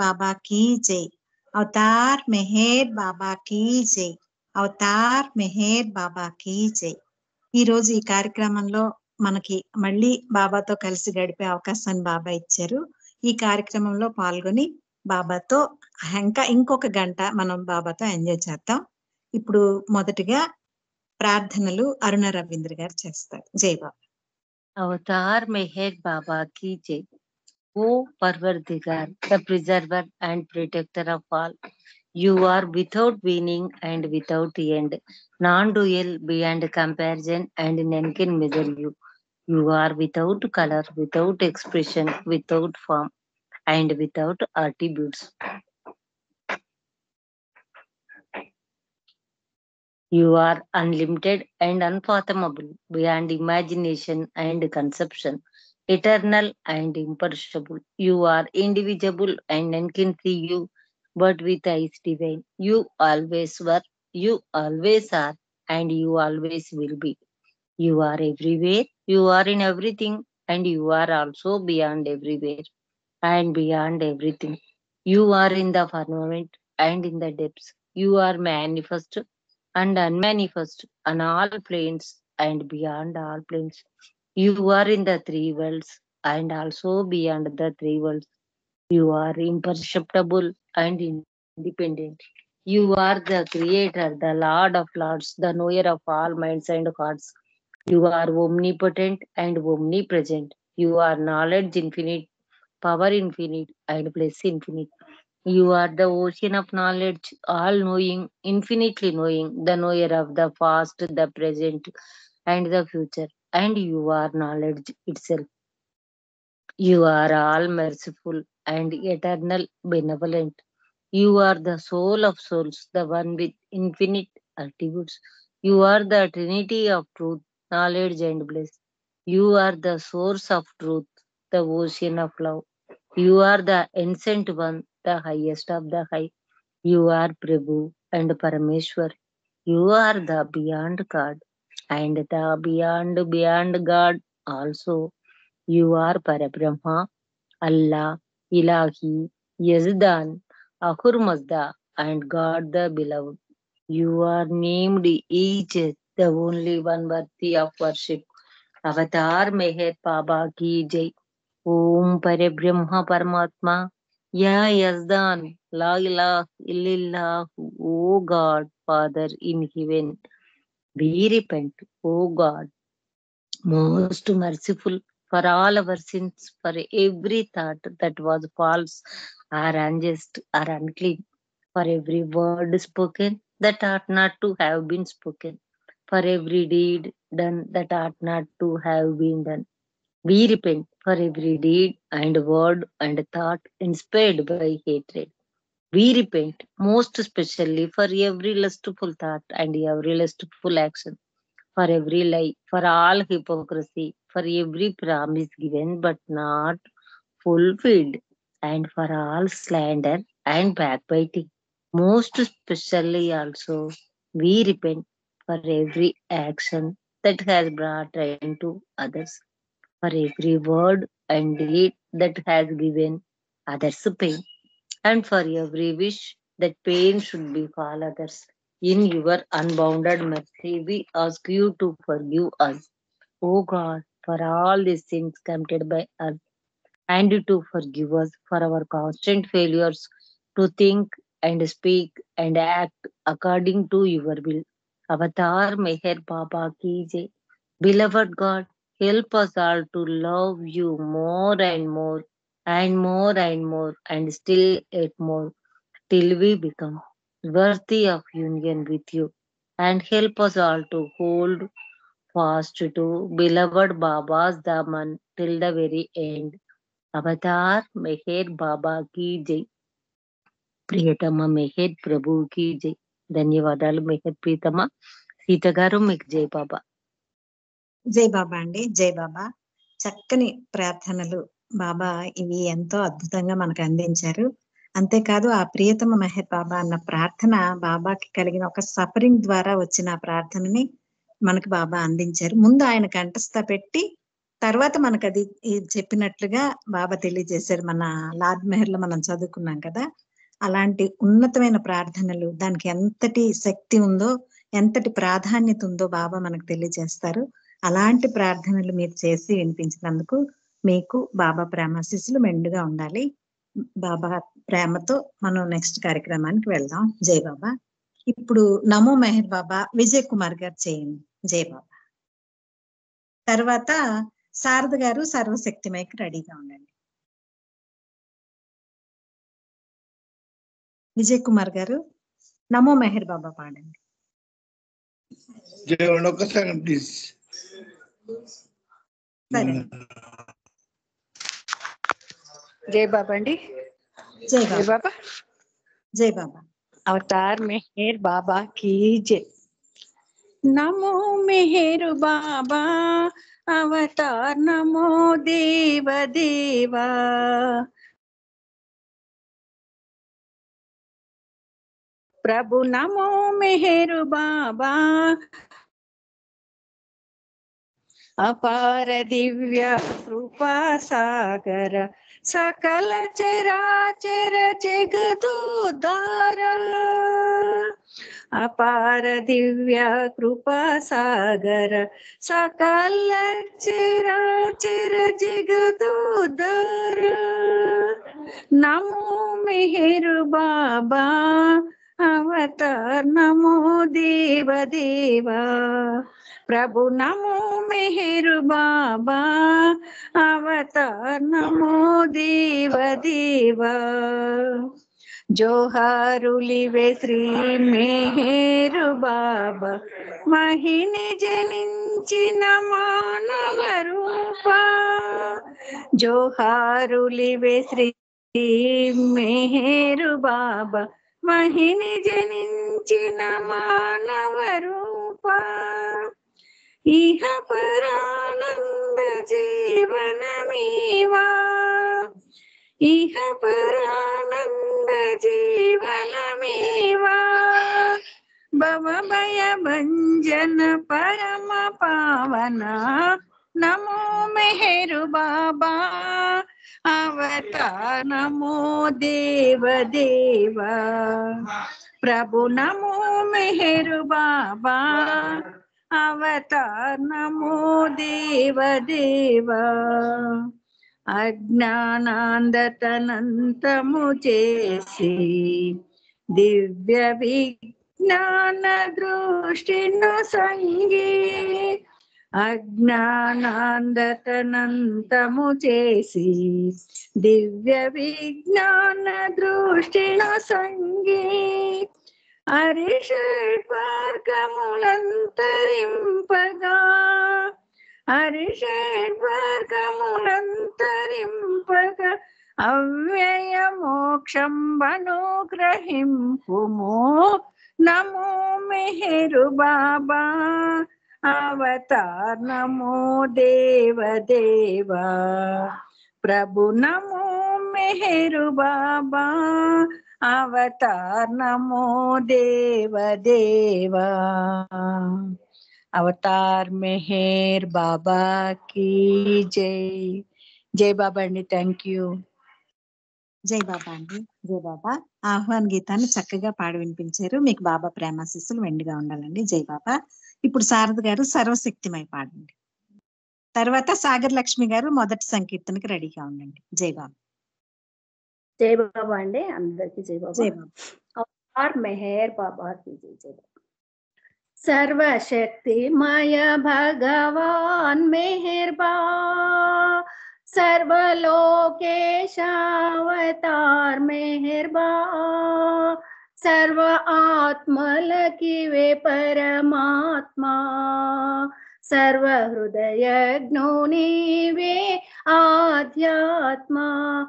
బాబా key జై. Avatar Meher బాబా key జై. Avatar Meher బాబా key జై. ఈ రోజు ఈ కార్యక్రమంలో మనకి మళ్ళీ బాబాతో కలిసి గడిపే అవకాశాన్ని బాబా ఇచ్చారు. ఈ కార్యక్రమంలో పాల్గొని బాబాతో ఇంకొక గంట మనం బాబాతో ఎంజాయ్ చేద్దాం. ఇప్పుడు మొదటిగా ప్రార్థనలు అరుణ రవీంద్ర గారు చేస్తారు. జై బాబా. అవతార్ మెహర్ బాబా కీ జై. O Parvardigar, the preserver and protector of all, you are without beginning and without end, non-dual, beyond comparison, and none can measure you. You are without color, without expression, without form, and without attributes. You are unlimited and unfathomable, beyond imagination and conception, eternal and imperishable. You are indivisible and none can see you, but with eyes divine. You always were, you always are, and you always will be. You are everywhere, you are in everything, and you are also beyond everywhere and beyond everything. You are in the firmament and in the depths. You are manifest and unmanifest on all planes and beyond all planes. You are in the three worlds and also beyond the three worlds. You are imperceptible and independent. You are the creator, the Lord of lords, the knower of all minds and hearts. You are omnipotent and omnipresent. You are knowledge infinite, power infinite, and bliss infinite. You are the ocean of knowledge, all knowing, infinitely knowing, the knower of the past, the present, and the future. And you are knowledge itself. You are all merciful and eternal benevolent. You are the soul of souls, the one with infinite attributes. You are the trinity of truth, knowledge, and bliss. You are the source of truth, the ocean of love. You are the ancient one, the highest of the high. You are Prabhu and Parameshwar. You are the beyond God and the beyond God also. You are Parabrahma, Allah, Ilahi, Yazdan, Ahur Mazda, and God the Beloved. You are named each the only one worthy of worship. Avatar Meher Baba ki jai. Om Parabrahma Paramatma, Ya Yazdan, La ilaha illallah, O God, Father in heaven. We repent, O God, most merciful, for all our sins, for every thought that was false or unjust or unclean, for every word spoken that ought not to have been spoken, for every deed done that ought not to have been done. We repent for every deed and word and thought inspired by hatred. We repent most especially for every lustful thought and every lustful action, for every lie, for all hypocrisy, for every promise given but not fulfilled, and for all slander and backbiting. Most especially also, we repent for every action that has brought pain to others, for every word and deed that has given others pain, and for every wish that pain should befall others. In your unbounded mercy, we ask you to forgive us, O God, for all these sins committed by us, and to forgive us for our constant failures to think and speak and act according to your will. Avatar Meher Baba ki jai. Beloved God, help us all to love you more and more and more and more and still yet more, till we become worthy of union with you, and help us all to hold fast to beloved Baba's Daman till the very end. Avatar Meher Baba ki jai. ప్రియతమ మెహర్ ప్రభు కి జై. ధన్యవాదాలు మెహర్ ప్రీతమ. సీత గారు మీకు జై బాబా. జై బాబా అండి. జై బాబా. చక్కని ప్రార్థనలు బాబా ఇవి ఎంతో అద్భుతంగా మనకు అందించారు. అంతేకాదు ఆ ప్రియతమ మెహర్ బాబా అన్న ప్రార్థన బాబాకి కలిగిన ఒక సఫరింగ్ ద్వారా వచ్చిన ప్రార్థనని మనకు బాబా అందించారు. ముందు ఆయన కంఠస్థ పెట్టి తర్వాత మనకు అది చెప్పినట్లుగా బాబా తెలియజేశారు. మన లాద్ మెహర్లో మనం చదువుకున్నాం కదా, అలాంటి ఉన్నతమైన ప్రార్థనలు, దానికి ఎంతటి శక్తి ఉందో, ఎంతటి ప్రాధాన్యత ఉందో బాబా మనకు తెలియజేస్తారు. అలాంటి ప్రార్థనలు మీరు చేసి వినిపించినందుకు మీకు బాబా ప్రేమాశీస్సులు మెండుగా ఉండాలి. బాబా ప్రేమతో మనం నెక్స్ట్ కార్యక్రమానికి వెళ్దాం. జై బాబా. ఇప్పుడు నమో మెహర్ బాబా విజయ్ కుమార్ గారు చేయండి. జై బాబా. తర్వాత శారద గారు సర్వశక్తిమయకి రెడీగా ఉండండి. విజయ్ కుమార్ గారు నమో మెహర్ బాబా పాడండి. ప్లీజ్. సరే. జై బాబా అండి. జై జై బాబా. బాబా. జై బాబా. అవతార్ మెహర్ బాబా की जय. नमो मेहर बाबा अवतार नमो देव देवा. प्रभु नमो मेहर बाबा अपार दिव्य कृपा सागर सकल चराचर जगदोद्धार. अपार दिव्य कृपा सागर सकल चराचर जगदोद्धार. नमो मेहर बाबा अवतार नमो देव देवा. प्रभु नमो मेहर बाबा अवतार नमो देव देवा. जोहारुलिवे श्री मेहर बाबा महिनि जनिंचिन मानव रूपा. जोहारुलिवे श्री मेहर बाबा महिनि जनिंचिन मानव रूपा. इह परानंद जीवनमेवा. इह परानंद जीवनमेवा. भव भय भंजन परम पावना. नमो मेहर बाबा अवतार नमो देव देवा. प्रभु नमो मेहर बाबा अवतार नमो देव देवा. अज्ञानांधतనంతము చేసి దివ్య విజ్ఞాన దృష్టిను సంగి. అజ్ఞానాంధతనంతము చేసి దివ్య విజ్ఞాన దృష్టిను సంగి. అరిషడ్వర్గములంతరింపగా. అరిషడ్వర్గములంతరింపగా అవ్యయ మోక్షం అనుగ్రహింపుము. నమో మెహర్ బాబా अवतार नमो देव देवा। प्रभु नमो मेहर बाबा अवतार नमो देव देवा। अवतार मेहर बाबा की जय। जय बाबा अंडी, థ్యాంక్ యూ। జై బాబా అండి, జై బాబా। ఆహ్వాన్ గీతాన్ని చక్కగా పాడి వినిపించారు, మీకు బాబా ప్రేమాశీస్సులు మెండుగా ఉండాలండి। జై బాబా। ఇప్పుడు శారద గారు సర్వశక్తిమై పాడండి, తర్వాత సాగర్ లక్ష్మి గారు మొదటి సంకీర్తనకి రెడీగా ఉండండి। జై బాబా। జై బాబా అండి, అందరికి జై బాబా। జై బాబా। అవతార్ మెహర్ బాబా की जय। जय बाबा। सर्वशक्तिमय भगवान मेहरबा, सर्वलोकेश अवतार मेहरबा, सर्व आत्मल की वे परमात्मा, सर्व हृदय ज्ञोनी वे आध्यात्मा,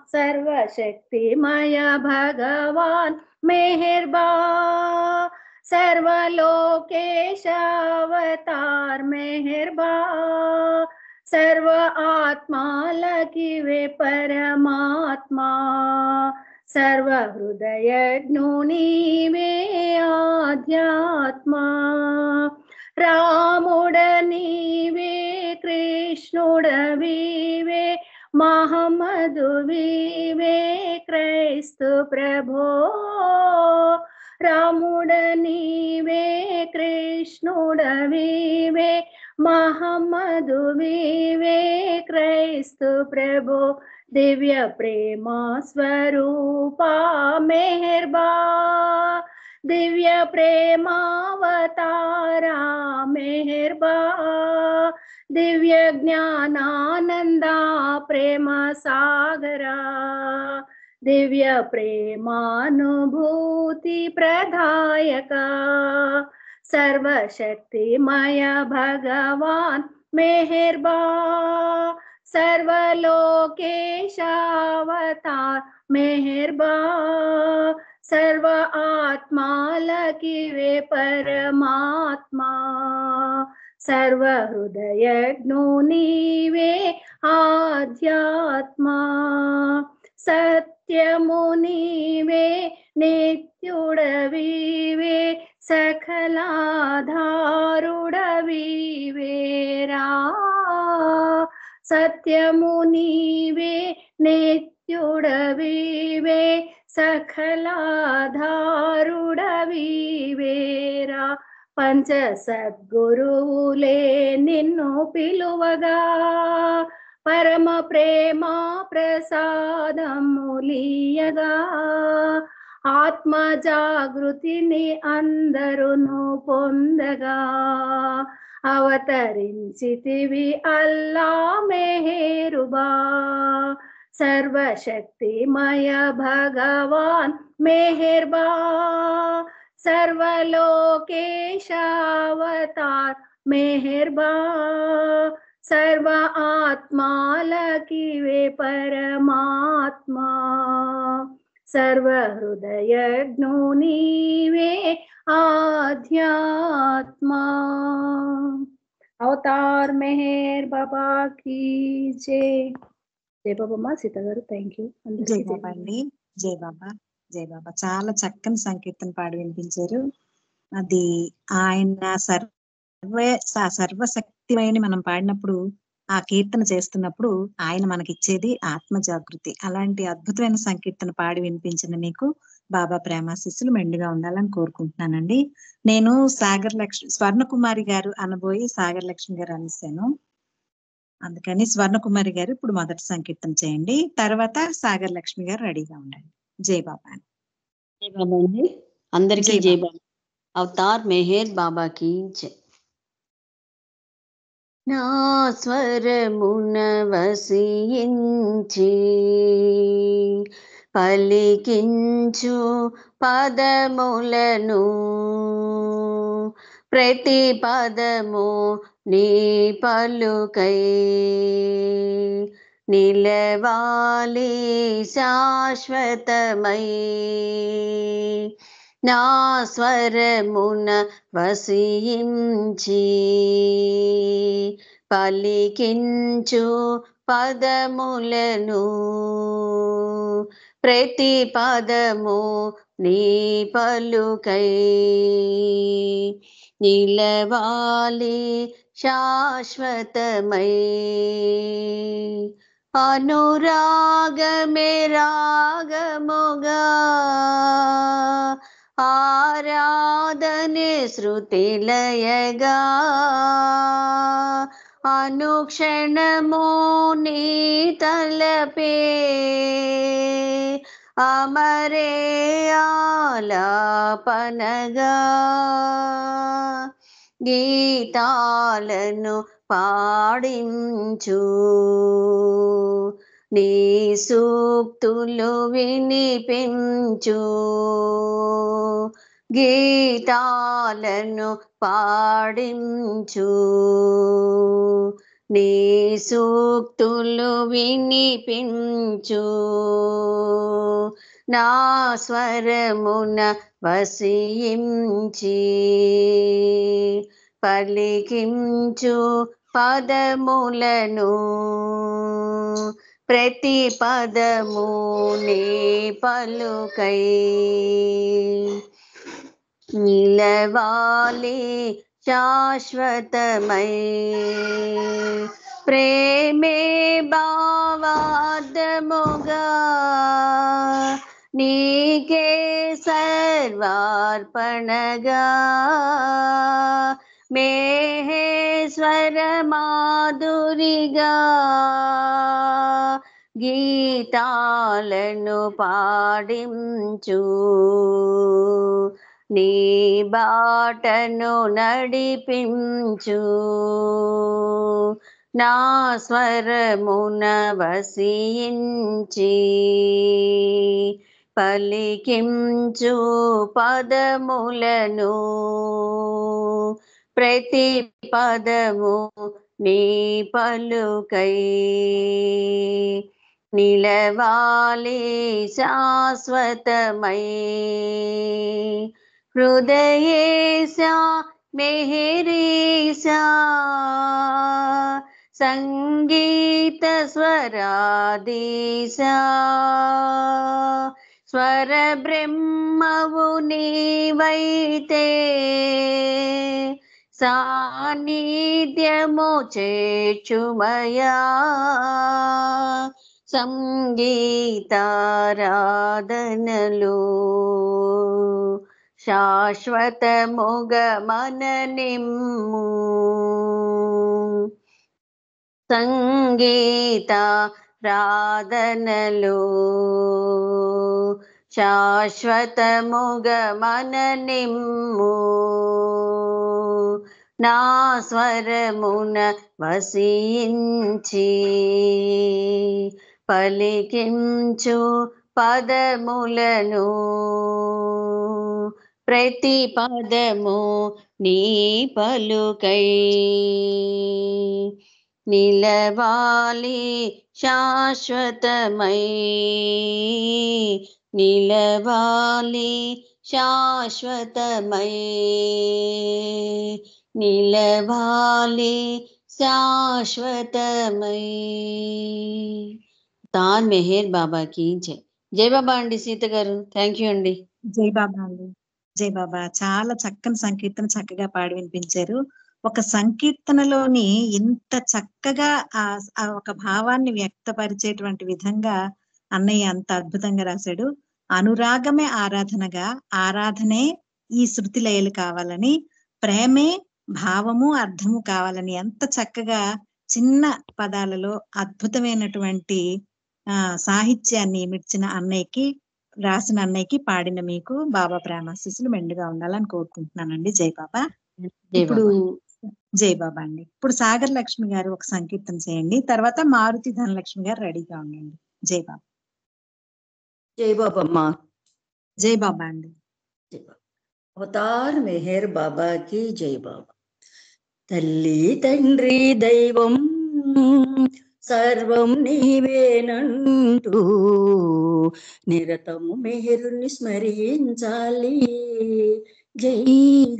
सर्वशक्तिमय भगवान मेहरबा, सर्वलोकेश अवतार मेहरबा, सर्व आत्मा लकी वे परमात्मा, सर्व हृदय ज्ञोनी वे आध्यात्मा, రాముడ నీవే కృష్ణుడ వీవే మహమ్మదు వీవే క్రైస్తు ప్రభో రాముడ నీవే కృష్ణుడ వీవే మహమ్మదు వీవే క్రైస్తు ప్రభో దివ్య ప్రేమ స్వరూపా మెహర్బా దివ్య ప్రేమావతారా మెహర్బా దివ్య జ్ఞానానంద ప్రేమ సాగరా దివ్య ప్రేమానుభూతి ప్రదాయక సర్వశక్తిమయ భగవాన్ మెహర్బా सर्वलोकेशावतार मेहरबा सर्व आत्मालकी वे परमात्मा सर्व हृदय नीवे आध्यात्मा सत्यमुनीवे नित्युडवीवे सकलाधारुडवीवेरा सत्यमुनीवे नित्युडवीवे सकलाधारुडवीवेरा पंच सद्गुरुవులే నిన్ను పిలువగా పరమ ప్రేమ ప్రసాదములియగా ఆత్మ జాగృతిని అందరును పొందగా అవతరించితివి అల్లా మెహరుబా सर्वशक्तिमय भगवान मेहरबा सर्वलोकेशावतार मेहरबा सर्व आत्मालकी वे परमात्मा सर्व हृदय नीवे आध्यात्मा अवतार मेहर बाबा की जय జై బాబా సీత గారు థ్యాంక్ యూ జై బాబా అండి జై బాబా జై బాబా చాలా చక్కని సంకీర్తన పాడి వినిపించారు అది ఆయన సర్వశక్తిమైన మనం పాడినప్పుడు ఆ కీర్తన చేస్తున్నప్పుడు ఆయన మనకిచ్చేది ఆత్మ జాగృతి అలాంటి అద్భుతమైన సంకీర్తన పాడి వినిపించిన మీకు బాబా ప్రేమాశీస్సులు మెండుగా ఉండాలని కోరుకుంటున్నానండి నేను సాగర్ లక్ష్మి స్వర్ణకుమారి గారు అనబోయి సాగర్ లక్ష్మి గారు అనేసాను అందుకని స్వర్ణకుమారి గారు ఇప్పుడు మొదటి సంకీర్తన చేయండి తర్వాత సాగర్ లక్ష్మి గారు రెడీగా ఉండండి జై బాబా జై బాబా అండి అందరికీ జై బాబా అవతార్ మెహర్ బాబాకి జై నా స్వరమున వసించి పలికించు పదములను ప్రతి పదము నీ పలుకై నిలవాలి శాశ్వతమై నా స్వరమున వసించి పలికించు పదములను ప్రతి పదము నీ పలుకై నిలవాలి శాశ్వతమై అనురాగమే రాగముగా ఆరాధనే శృతిలయగా అనుక్షణము నీ తలపే అమరే ఆలాపనగా గీతాలను పాడించు నీ సూక్తులు వినిపించు గీతాలను పాడించు నీ సూక్తులు వినిపించు నా స్వరమున వసించి పలికించు పదములను ప్రతి పదము నీ పలుకై నిలవాలి శాశ్వతమై ప్రేమే భావార్థముగా నీకే సర్వార్పణగా మహేశ్వర మాధురిగా గీతాలను పాడించు నీ బాటను నడిపించు నా స్వరమున వసించి పలికించు పదములను ప్రతి పదము నీ పలుకై నిలవాలి శాశ్వతమై హృదయేశా మెహరీశా సంగీత స్వరాదీశా స్వర బ్రహ్మవు నీవైతే సాన్నిధ్యము చేర్చుమయా సంగీతారాధనలు శాశ్వతముగ మననిమ్ము సంగీత రాధనలు శాశ్వతముగ మననిమ్ము నా స్వరమున వసించి పలికించు పదములను ప్రతి పదము నీ పలుకై నిలవాలి శాశ్వతమై నిలవాలి శాశ్వతమై నిలవాలి శాశ్వతమై. తార్ మెహర్ బాబాకి జై. జై బాబా అండి సీత గారు. థ్యాంక్ యూ అండి. జై బాబా అండి. జై బాబా. చాలా చక్కని సంకీర్తన చక్కగా పాడి వినిపించారు. ఒక సంకీర్తనలోని ఇంత చక్కగా ఆ ఒక భావాన్ని వ్యక్తపరిచేటువంటి విధంగా అన్నయ్య అంత అద్భుతంగా రాశాడు. అనురాగమే ఆరాధనగా, ఆరాధనే ఈ శృతి లయలు కావాలని, ప్రేమే భావము అర్థము కావాలని ఎంత చక్కగా చిన్న పదాలలో అద్భుతమైనటువంటి సాహిత్యాన్ని మిర్చిన అన్నయ్యకి, రాసిన అన్నయ్యకి, పాడిన మీకు బాబా ప్రేమాశీస్సులు మెండుగా ఉండాలని కోరుకుంటున్నానండి. జై బాబా. ఇప్పుడు జై బాబా అండి. ఇప్పుడు సాగర్ లక్ష్మి గారు ఒక సంకీర్తన చేయండి. తర్వాత మారుతి ధనలక్ష్మి గారు రెడీగా ఉండండి. జై బాబా. జై బాబమ్మ. జై బాబా అండి. అవతార్ మెహర్ బాబాకి జై బాబా. తల్లి తండ్రి దైవం సర్వం నీవేనంటూ నిరతము మెహరుని స్మరించాలి. జై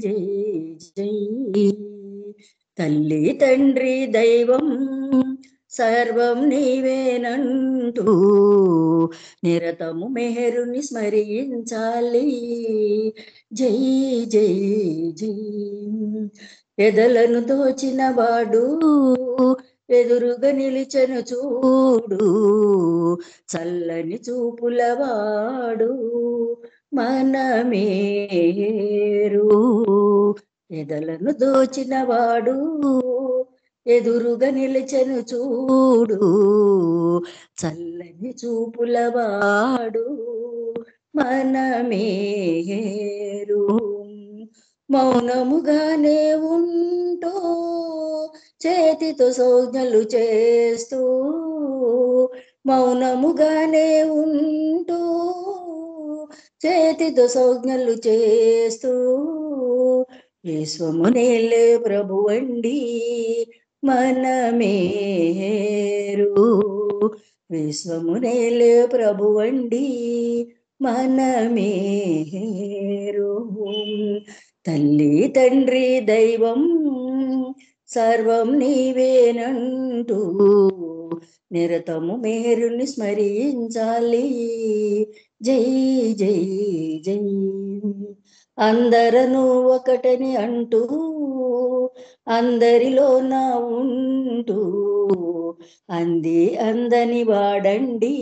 జై జై. తల్లి తండ్రి దైవం సర్వం నీవేనంటూ నిరతము మెహరుని స్మరించాలి. జై జై జై. ఎదలను దోచిన వాడు ఎదురుగా నిలిచెను చూడు, చల్లని చూపులవాడు మనమేరు. ఎదలను దోచిన వాడు ఎదురుగా నిలిచెను చూడు, చల్లని చూపులవాడు మనమేరు. మౌనముగానే ఉంటూ చేతితో సంజ్ఞలు చేస్తూ, మౌనముగానే ఉంటూ చేతితో సంజ్ఞలు చేస్తూ విశ్వమునేలే ప్రభువండి మనమేరు. విశ్వమునేలే ప్రభువండి మనమేరు. తల్లి తండ్రి దైవం సర్వం నీవేనంటూ నిరతము మేరుని స్మరించాలి. జై జై జై. అందరను ఒకటని అంటూ అందరిలోన ఉంటూ అంది అందని వాడండి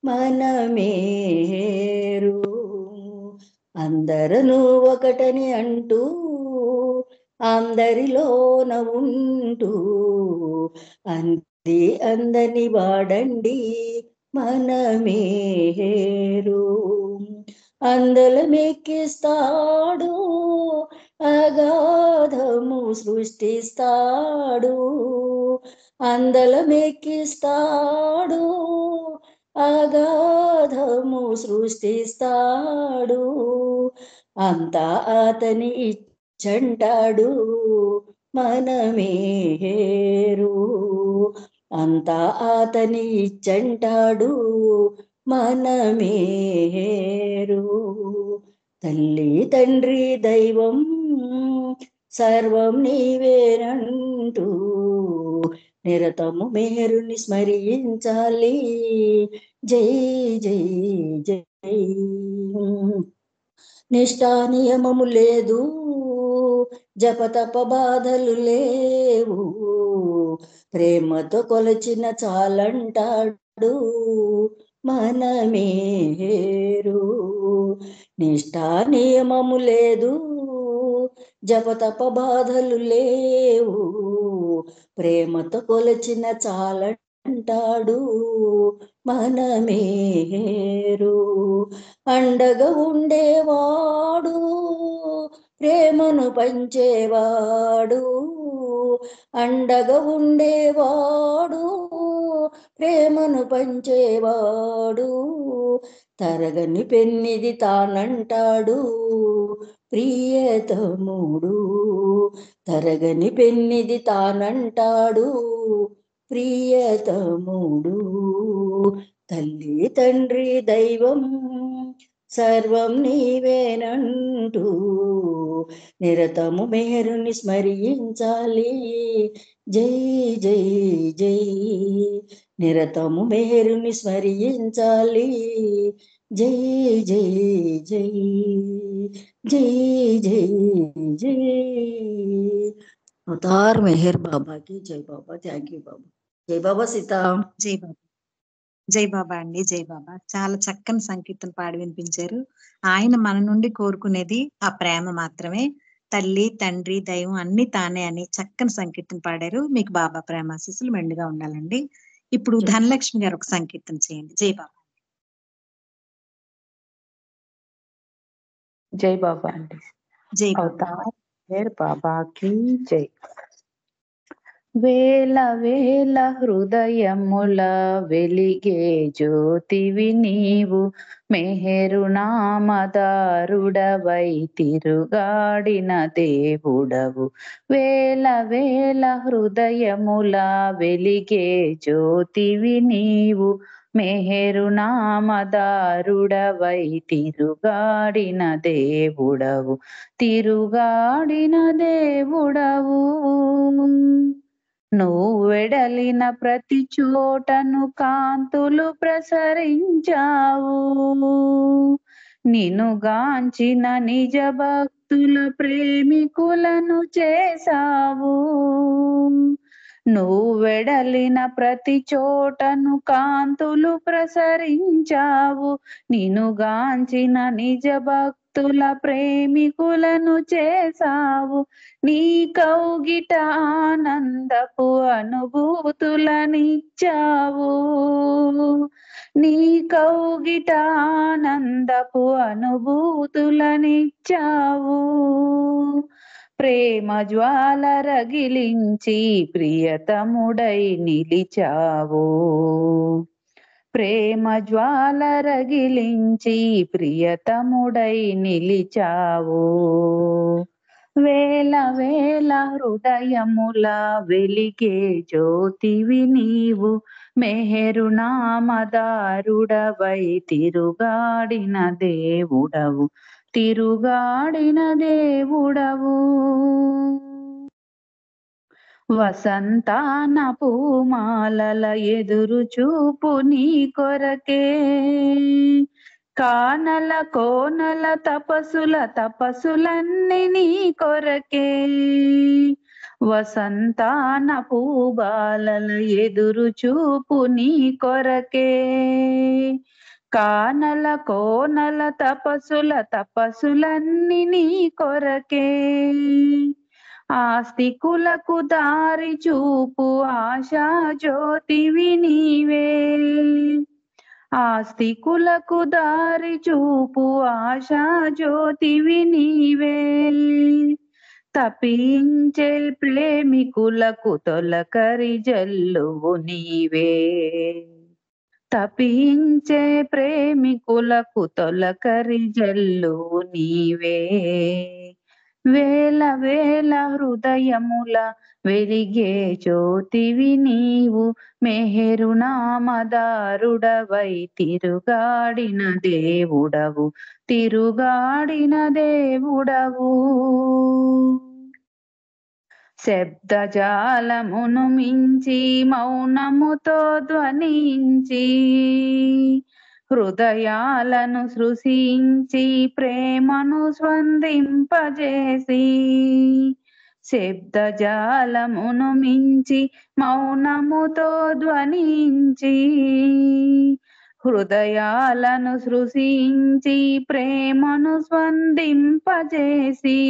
మనమేరు. అందరను ఒకటని అంటూ అందరిలోన ఉంటూ అంది అందని వాడండి మనమేరు. అందలమెక్కిస్తాడు అగాధము సృష్టిస్తాడు. అందలమెక్కిస్తాడు అగాధము సృష్టిస్తాడు. అంతా అతని ఇచ్చంటాడు మనమేరు. అంతా అతని ఇచ్చంటాడు మనమేరు. తల్లి తండ్రి దైవం సర్వం నీవేనంటూ నిరతము మేరుని స్మరించాలి. జై జై జై. నిష్ఠా నియమము లేదు, జపతప బాధలు లేవు, ప్రేమతో కొలచిన చాలంటాడు మనమేరు. నిష్ఠా నియమము లేదు, జపతప బాధలు లేవు, ప్రేమతో కొలచిన చాలంటాడు మనమేరు. అండగా ఉండేవాడు ప్రేమను పంచేవాడు. అండగా ఉండేవాడు ప్రేమను పంచేవాడు. తరగని పెన్నిది తానంటాడు ప్రియతముడు. తరగని పెన్నిది తానంటాడు ప్రియతముడు. తల్లి తండ్రి దైవం సర్వం నీవేనంటూ నిరతము మేరుని స్మరించాలి. జై జై జై. నిరతము మేరుని స్మరించాలి. జై జై జై. జై జై జై. అవతార్ మెహర్ బాబాకి జై బాబా. థ్యాంక్ యూ బాబా. జై బాబా సీతా. జై బాబా. జై బాబా అండి. జై బాబా. చాలా చక్కని సంకీర్తన పాడి వినిపించారు. ఆయన మన నుండి కోరుకునేది ఆ ప్రేమ మాత్రమే. తల్లి తండ్రి దైవం అన్ని తానే అని చక్కని సంకీర్తన పాడారు. మీకు బాబా ప్రేమాశీస్సులు మెండుగా ఉండాలండి. ఇప్పుడు ధనలక్ష్మి గారు ఒక సంకీర్తన చేయండి. జై బాబా. జై బాబా అండి. జై బాబా. అవతార్ మెహర్ బాబాకి జై. వేల వేల హృదయముల వెలిగే జ్యోతివి నీవు, మెహరు నామదారుడవై తిరుగాడిన దేవుడవు. వేల వేల హృదయముల వెలిగే జ్యోతివి నీవు, మెహరు నామదారుడవై తిరుగాడిన దేవుడవు. తిరుగాడిన దేవుడవు. నువ్వెడలిన ప్రతి చోటను కాంతులు ప్రసరించావు. నిన్ను గాంచిన నిజ భక్తుల ప్రేమికులను చేసావు. నువ్వెడలిన ప్రతి చోటను కాంతులు ప్రసరించావు. నిన్ను గాంచిన నిజ భక్తుల ప్రేమికులను చేసావు. నీ కౌగిట ఆనందపు అనుభూతులనిచ్చావు. నీ కౌగిట ఆనందపు అనుభూతులనిచ్చావు. ప్రేమ జ్వాల రగిలించి ప్రియతముడై నిలిచావు. ప్రేమ జ్వాల రగిలించి ప్రియతముడై నిలిచావు. వేల వేల హృదయముల వెలిగే జ్యోతివి నీవు, మెహరు నామదారుడవై తిరుగాడిన దేవుడవు. తిరుగాడిన దేవుడవు. వసంతాన పూమాలల ఎదురు చూపు నీ కొరకే, కానల కోనల తపస్సులన్నీ నీ కొరకే, వసంతాన పూబాలల ఎదురు చూపు నీ కొరకే. కానల కోనల తపస్సులన్నీ నీ కొరకే, ఆస్తికులకు దారి చూపు ఆశా జ్యోతివి నీవే. ఆస్తికులకు దారి చూపు ఆశా జ్యోతివి నీవే. తపించే ప్రేమికులకు తొలకరి జల్లువు నీవే. తపించే ప్రేమికులకు తొలకరి జల్లువు నీవే. వేల వేల హృదయముల వెలిగే జ్యోతివి నీవు, మెహరునామదారుడవై తిరుగాడిన దేవుడవు, తిరుగాడిన దేవుడవు. శబ్దజాలమును మించి మౌనముతో ధ్వనించి, హృదయాలను సృశించి ప్రేమను స్పందింపజేసి. శబ్దజాలమును మించి మౌనముతో ధ్వనించి, హృదయాలను సృశించి ప్రేమను స్పందింపజేసి.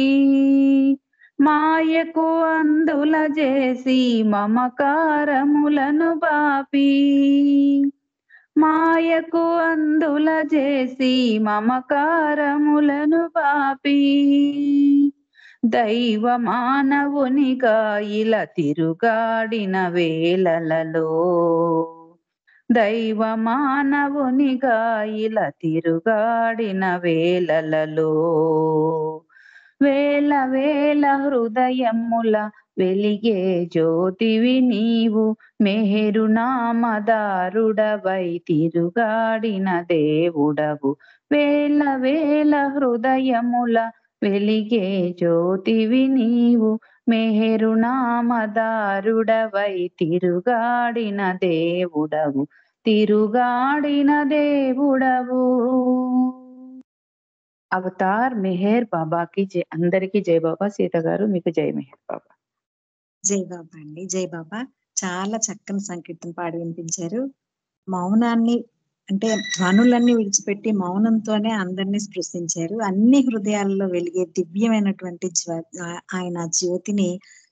మాయకు అందుల చేసి మమకారములను బాపి, మాయకు అందుల చేసి మమకారములను బాపి. దైవ మానవునిగా ఇలా తిరుగాడిన వేళలలో, దైవ మానవునిగా ఇలా తిరుగాడిన వేళలలో. వేల వేల హృదయముల వెలిగే జ్యోతివి నీవు, మెహరునామదారుడవై తిరుగాడిన దేవుడవు. వేల వేల హృదయముల వెలిగే జ్యోతివి నీవు, మెహరునామదారుడవై తిరుగాడిన దేవుడవు, తిరుగాడిన దేవుడవు. అవతార్ మెహర్ బాబాకి జై. అందరికీ జై బాబా. సీత గారు మీకు జై మెహర్ బాబా. జై బాబా అండి, జై బాబా. చాలా చక్కని సంకీర్తన పాడి వినిపించారు. మౌనాన్ని అంటే ధ్వనులన్నీ విడిచిపెట్టి మౌనంతోనే అందరినీ స్పృశించారు. అన్ని హృదయాల్లో వెలిగే దివ్యమైనటువంటి ఆయన జ్యోతిని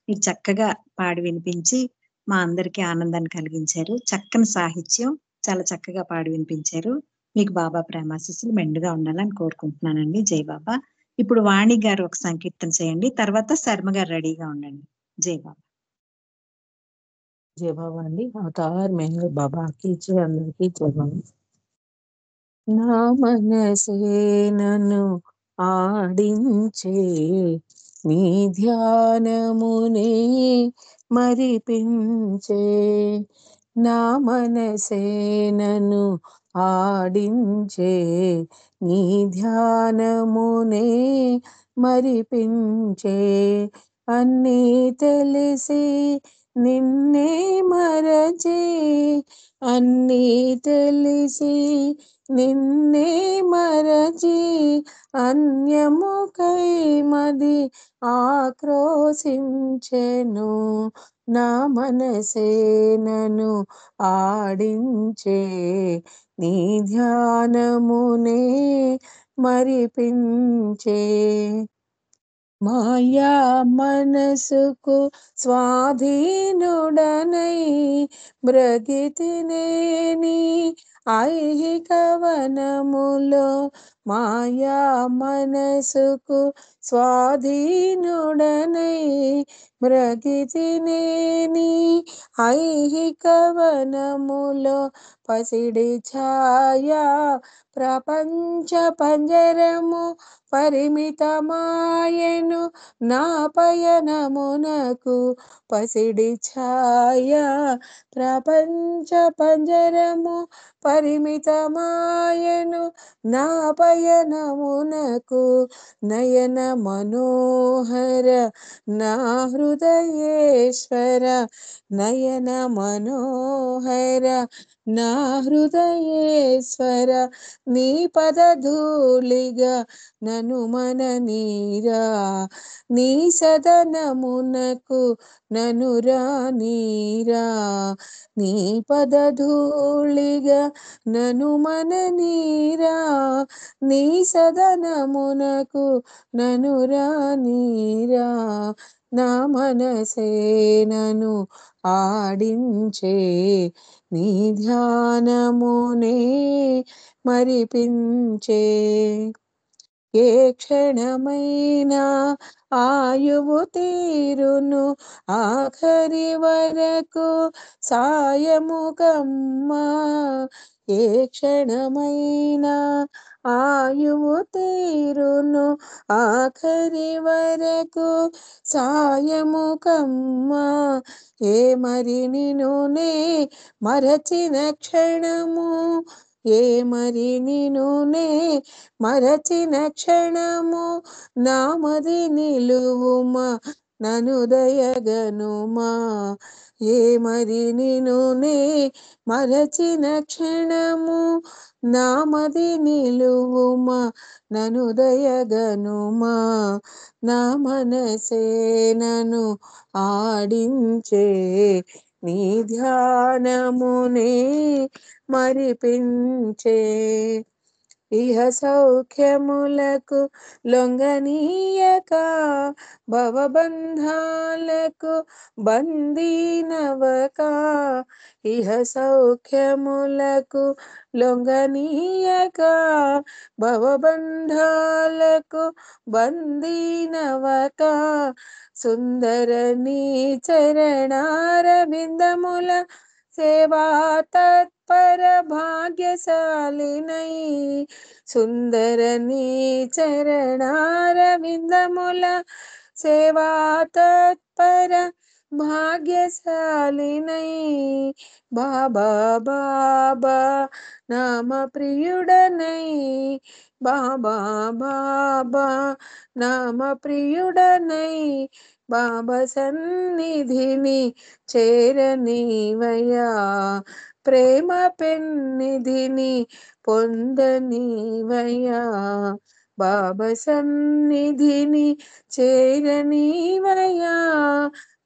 మీరు చక్కగా పాడి వినిపించి మా అందరికీ ఆనందాన్ని కలిగించారు. చక్కని సాహిత్యం, చాలా చక్కగా పాడి వినిపించారు. మీకు బాబా ప్రేమాశీస్సులు మెండుగా ఉండాలని కోరుకుంటున్నానండి. జై బాబా. ఇప్పుడు వాణి గారు ఒక సంకీర్తన చేయండి, తర్వాత శర్మ గారు రెడీగా ఉండండి. జై బాబా. జై బాబా అండి. అవతార్ మెహర్ బాబాకి జై. అందరికీ జై బాబా. నా మనసే నన్ను ఆడించే, నీ ధ్యానమునే మరిపించే. నా మనసే నన్ను ఆడించే, నీ ధ్యానమునే మరిపించే. అన్నీ తెలిసి నిన్నే మరచి, అన్నీ తెలిసి నిన్నే మరచి. అన్యముకై మది ఆక్రోశించెను, నా మనసే నన్ను ఆడించే, నీ ధ్యానమునే మరిపించే. మాయా మనసుకు స్వాధీనుడనై బ్రగితినేని ఐహిక వనములో. మాయా మనసుకు స్వాధీనుడనై బ్రగితినేని ఐహిక వనములో. పసిడి ఛాయా ప్రపంచ పంజరము పరిమితమాయెను నా పయనమునకు. పసిడి ఛాయా ప్రపంచ పంజరము పరిమితమాయెను నా పయనమునకు. నయన మనోహర నా హృదయేశ్వర, నయన మనోహర నా హృదయేశ్వర నీ పదధూళిగా నను మననీరా నీ సదనమునకు నను రానీరా నీ పదధూళిగా నను మననీరా నీ సదనమునకు నను రానీరా నా మనసే నను ఆడించే నీ ధ్యానమునే మరిపించే ఏ క్షణమైనా ఆయువు తీరును ఆఖరి వరకు సాయము కమ్మా ఏ క్షణమైనా ఆయువు తీరును ఆఖరి వరకు సాయము కమ్మా ఏ మరి నినునే మరచిన క్షణము ఏ మరి నినునే మరచిన క్షణము నామది నిలువుమా నను దయగనుమా ఏ మరి నినునే మరచిన క్షణము నామది నిలువుమా నను దయగనుమా నా మనసే నను ఆడించే నీ ధ్యానమునే మరిపించే ఇహ సౌఖ్యములకు లొంగనీయక భవబంధాలకు బందీనవక ఇహ సౌఖ్యములకు లొంగనీయక భవబంధాలకు బందీనవక సుందర నీ చరణారవిందముల సేవా తత్పర భాగ్యశాలినై సుందర నీ చరణారవిందముల సేవా తత్పర భాగ్యశాలినై బాబా బాబా నామ ప్రియుడనై బాబా బాబా నామ ప్రియుడనై బాబా సన్నిధిని చేరనీవయా ప్రేమ పెన్నిధిని పొందనీవయా బాబా సన్నిధిని చేరనీవయా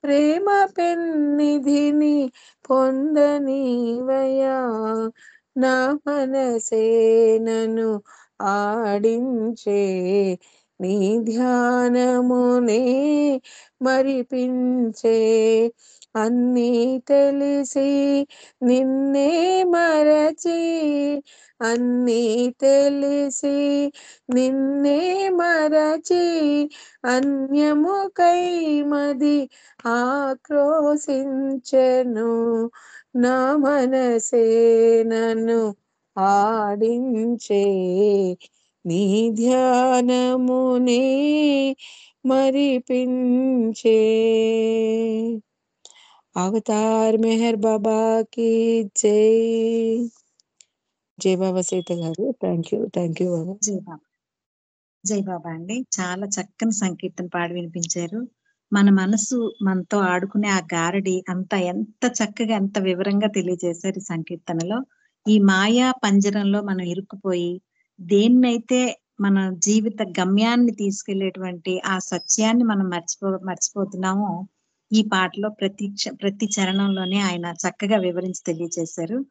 ప్రేమ పెన్నిధిని పొందనీవయా నా మనసే నను ఆడించే నీ ధ్యానమునే మరిపించే అన్నీ తెలిసి నిన్నే మరచి అన్నీ తెలిసి నిన్నే మరచి అన్యముకై మది ఆక్రోశించెను నా మనసే నన్ను ఆడించే నీ ధ్యానమునే మరిపించే అవతార్ మెహర్ బాబా కి జై జై బాబా సీత గారు థ్యాంక్ యూ బాబా జై బాబా జై బాబా అండి చాలా చక్కని సంకీర్తన పాడి వినిపించారు మన మనసు మనతో ఆడుకునే ఆ గారడి ఎంత చక్కగా ఎంత వివరంగా తెలియజేశారు ఈ సంకీర్తనలో ఈ మాయా పంజరంలో మనం ఇరుక్కుపోయి దేన్నైతే మన జీవిత గమ్యాన్ని తీసుకెళ్లేటువంటి ఆ సత్యాన్ని మనం మర్చిపోతున్నామో ఈ పాటలో ప్రతి చరణంలోనే ఆయన చక్కగా వివరించి తెలియజేశారు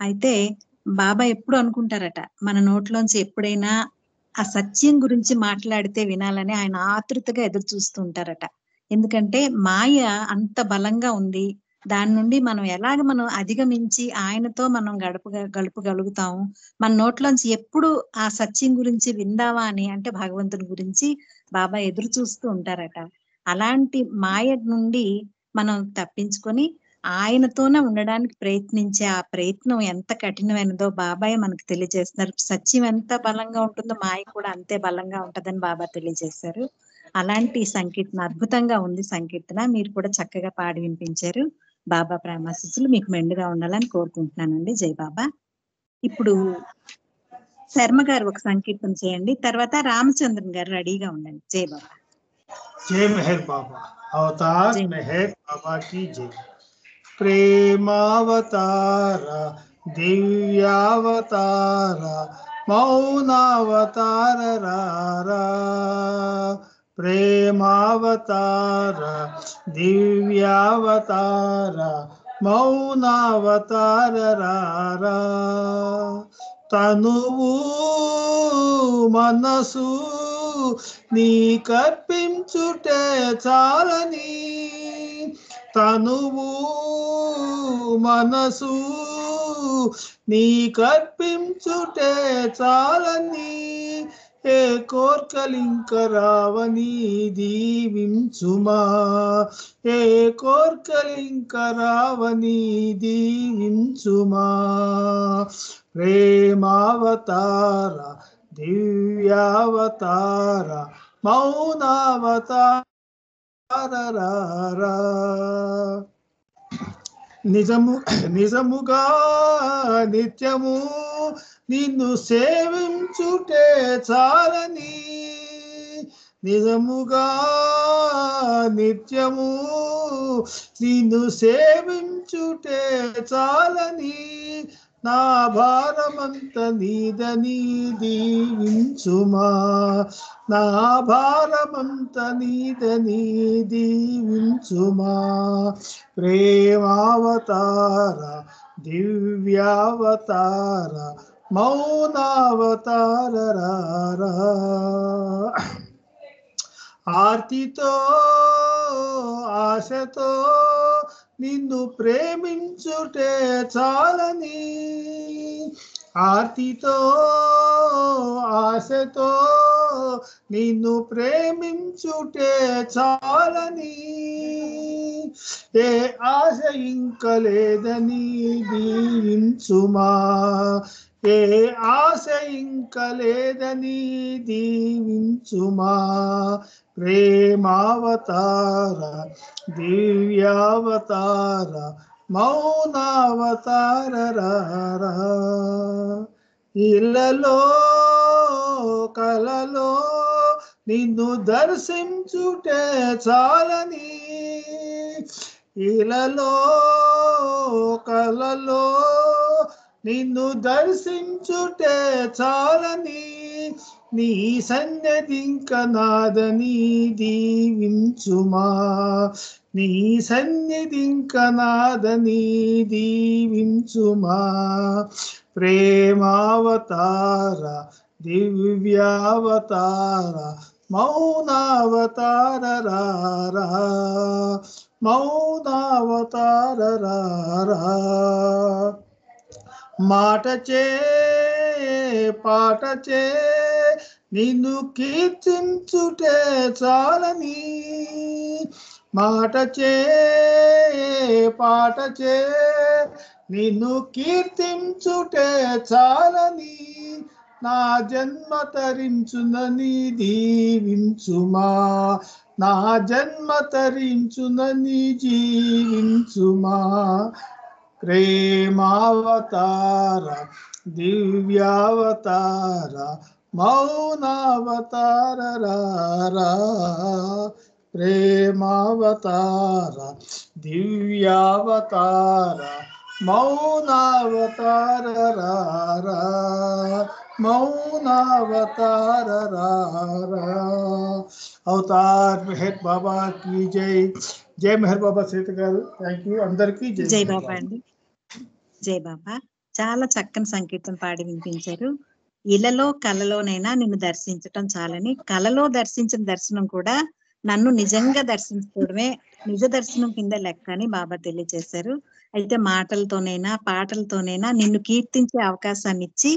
అయితే బాబా ఎప్పుడు అనుకుంటారట మన నోట్లోంచి ఎప్పుడైనా ఆ సత్యం గురించి మాట్లాడితే వినాలని ఆయన ఆతృతగా ఎదురు చూస్తూ ఉంటారట ఎందుకంటే మాయ అంత బలంగా ఉంది దాని నుండి మనం మనం అధిగమించి ఆయనతో మనం గడపగలుగుతాము మన నోట్లోంచి ఎప్పుడు ఆ సత్యం గురించి విందావా అని అంటే భగవంతుని గురించి బాబా ఎదురు చూస్తూ ఉంటారట అలాంటి మాయ నుండి మనం తప్పించుకొని ఆయనతోనే ఉండడానికి ప్రయత్నించే ఆ ప్రయత్నం ఎంత కఠినమైనదో బాబాయ్ మనకు తెలియజేస్తున్నారు సత్యం ఎంత బలంగా ఉంటుందో మాయ కూడా అంతే బలంగా ఉంటదని బాబా తెలియజేశారు అలాంటి సంకీర్తన అద్భుతంగా ఉంది సంకీర్తన మీరు కూడా చక్కగా పాడి వినిపించారు బాబా ప్రేమాశీస్సులు మీకు మెండుగా ఉండాలని కోరుకుంటున్నానండి జై బాబా ఇప్పుడు శర్మ గారు ఒక సంకీర్తన చేయండి తర్వాత రామచంద్రన్ గారు రెడీగా ఉండండి జై బాబా जय मेहर बाबा अवतार मेहर बाबा की जय प्रेमावतारा దివ్యావతార మౌనావతార రారా, ప్రేమావతార దివ్యావతార మౌనావతార రారా, తనువు మనసు నీ కర్పించుటే చాలని, తనువు మనసు నీ కర్పించుటే చాలని, ఏ కోర్కలింక రావని దీవించుమా, ఏ కోర్కలింక రావని దీవించుమా, ప్రేమావతార దివ్యావతార మౌనావతార రారా, నిజముగా నిత్యము నిన్ను సేవించుటే చాలని, నిజముగా నిత్యము నిన్ను సేవించుటే చాలని, నా భారమంత నీదని దీవించుమా, నా భారమంత నీదని దీవించుమా, ప్రేమావతార దివ్యావతార మౌనావతార రారా, ఆర్తితో ఆశతో నిన్ను ప్రేమించుటే చాలని, ఆర్తితో ఆశతో నిన్ను ప్రేమించుటే చాలని, ఏ ఆశ ఇంక లేదని దీవించుమా, ఏ ఆశ ఇంక లేదని దీవించుమా, ప్రేమావతార దివ్యావతార మౌనావతార రారా, ఇళ్ళలో కలలో నిన్ను దర్శించుటే చాలని, ఇళ్ళలో కలలో నిన్ను దర్శించుటే చాలని, నీ సన్నిధింక నాదని దీవించుమా, నీ సన్నిధింక నాదని దీవించుమా, ప్రేమావతార దివ్యావతార మౌనావతార రారా, మౌనావతార రారా, మాటచే పాటచే నిన్ను కీర్తించుటే చాలని, మాటచే పాటచే నిన్ను కీర్తించుటే చాలని, నా జన్మ తరించునని దీవించుమా, నా జన్మ తరించునని జీవించుమా, ప్రేమావతార దివ్యావతార మౌనావతార రారా, ప్రేమావతార దివ్యావతార మౌనావతార రారా, మౌనావతార రారా, అవతార్ మెహర్ బాబా की जय, జై మెహర్ బాబా సీత గారు. థ్యాంక్ యూ అందరికీ జై బాబా అండి. జై బాబా. చాలా చక్కని సంకీర్తన పాడి వినిపించారు. ఇలలో కలలోనైనా నిన్ను దర్శించటం చాలని, కలలో దర్శించిన దర్శనం కూడా నన్ను నిజంగా దర్శించుకోవడమే నిజ దర్శనం కింద లెక్క అని బాబా తెలియజేశారు. అయితే మాటలతోనైనా పాటలతోనైనా నిన్ను కీర్తించే అవకాశాన్ని ఇచ్చి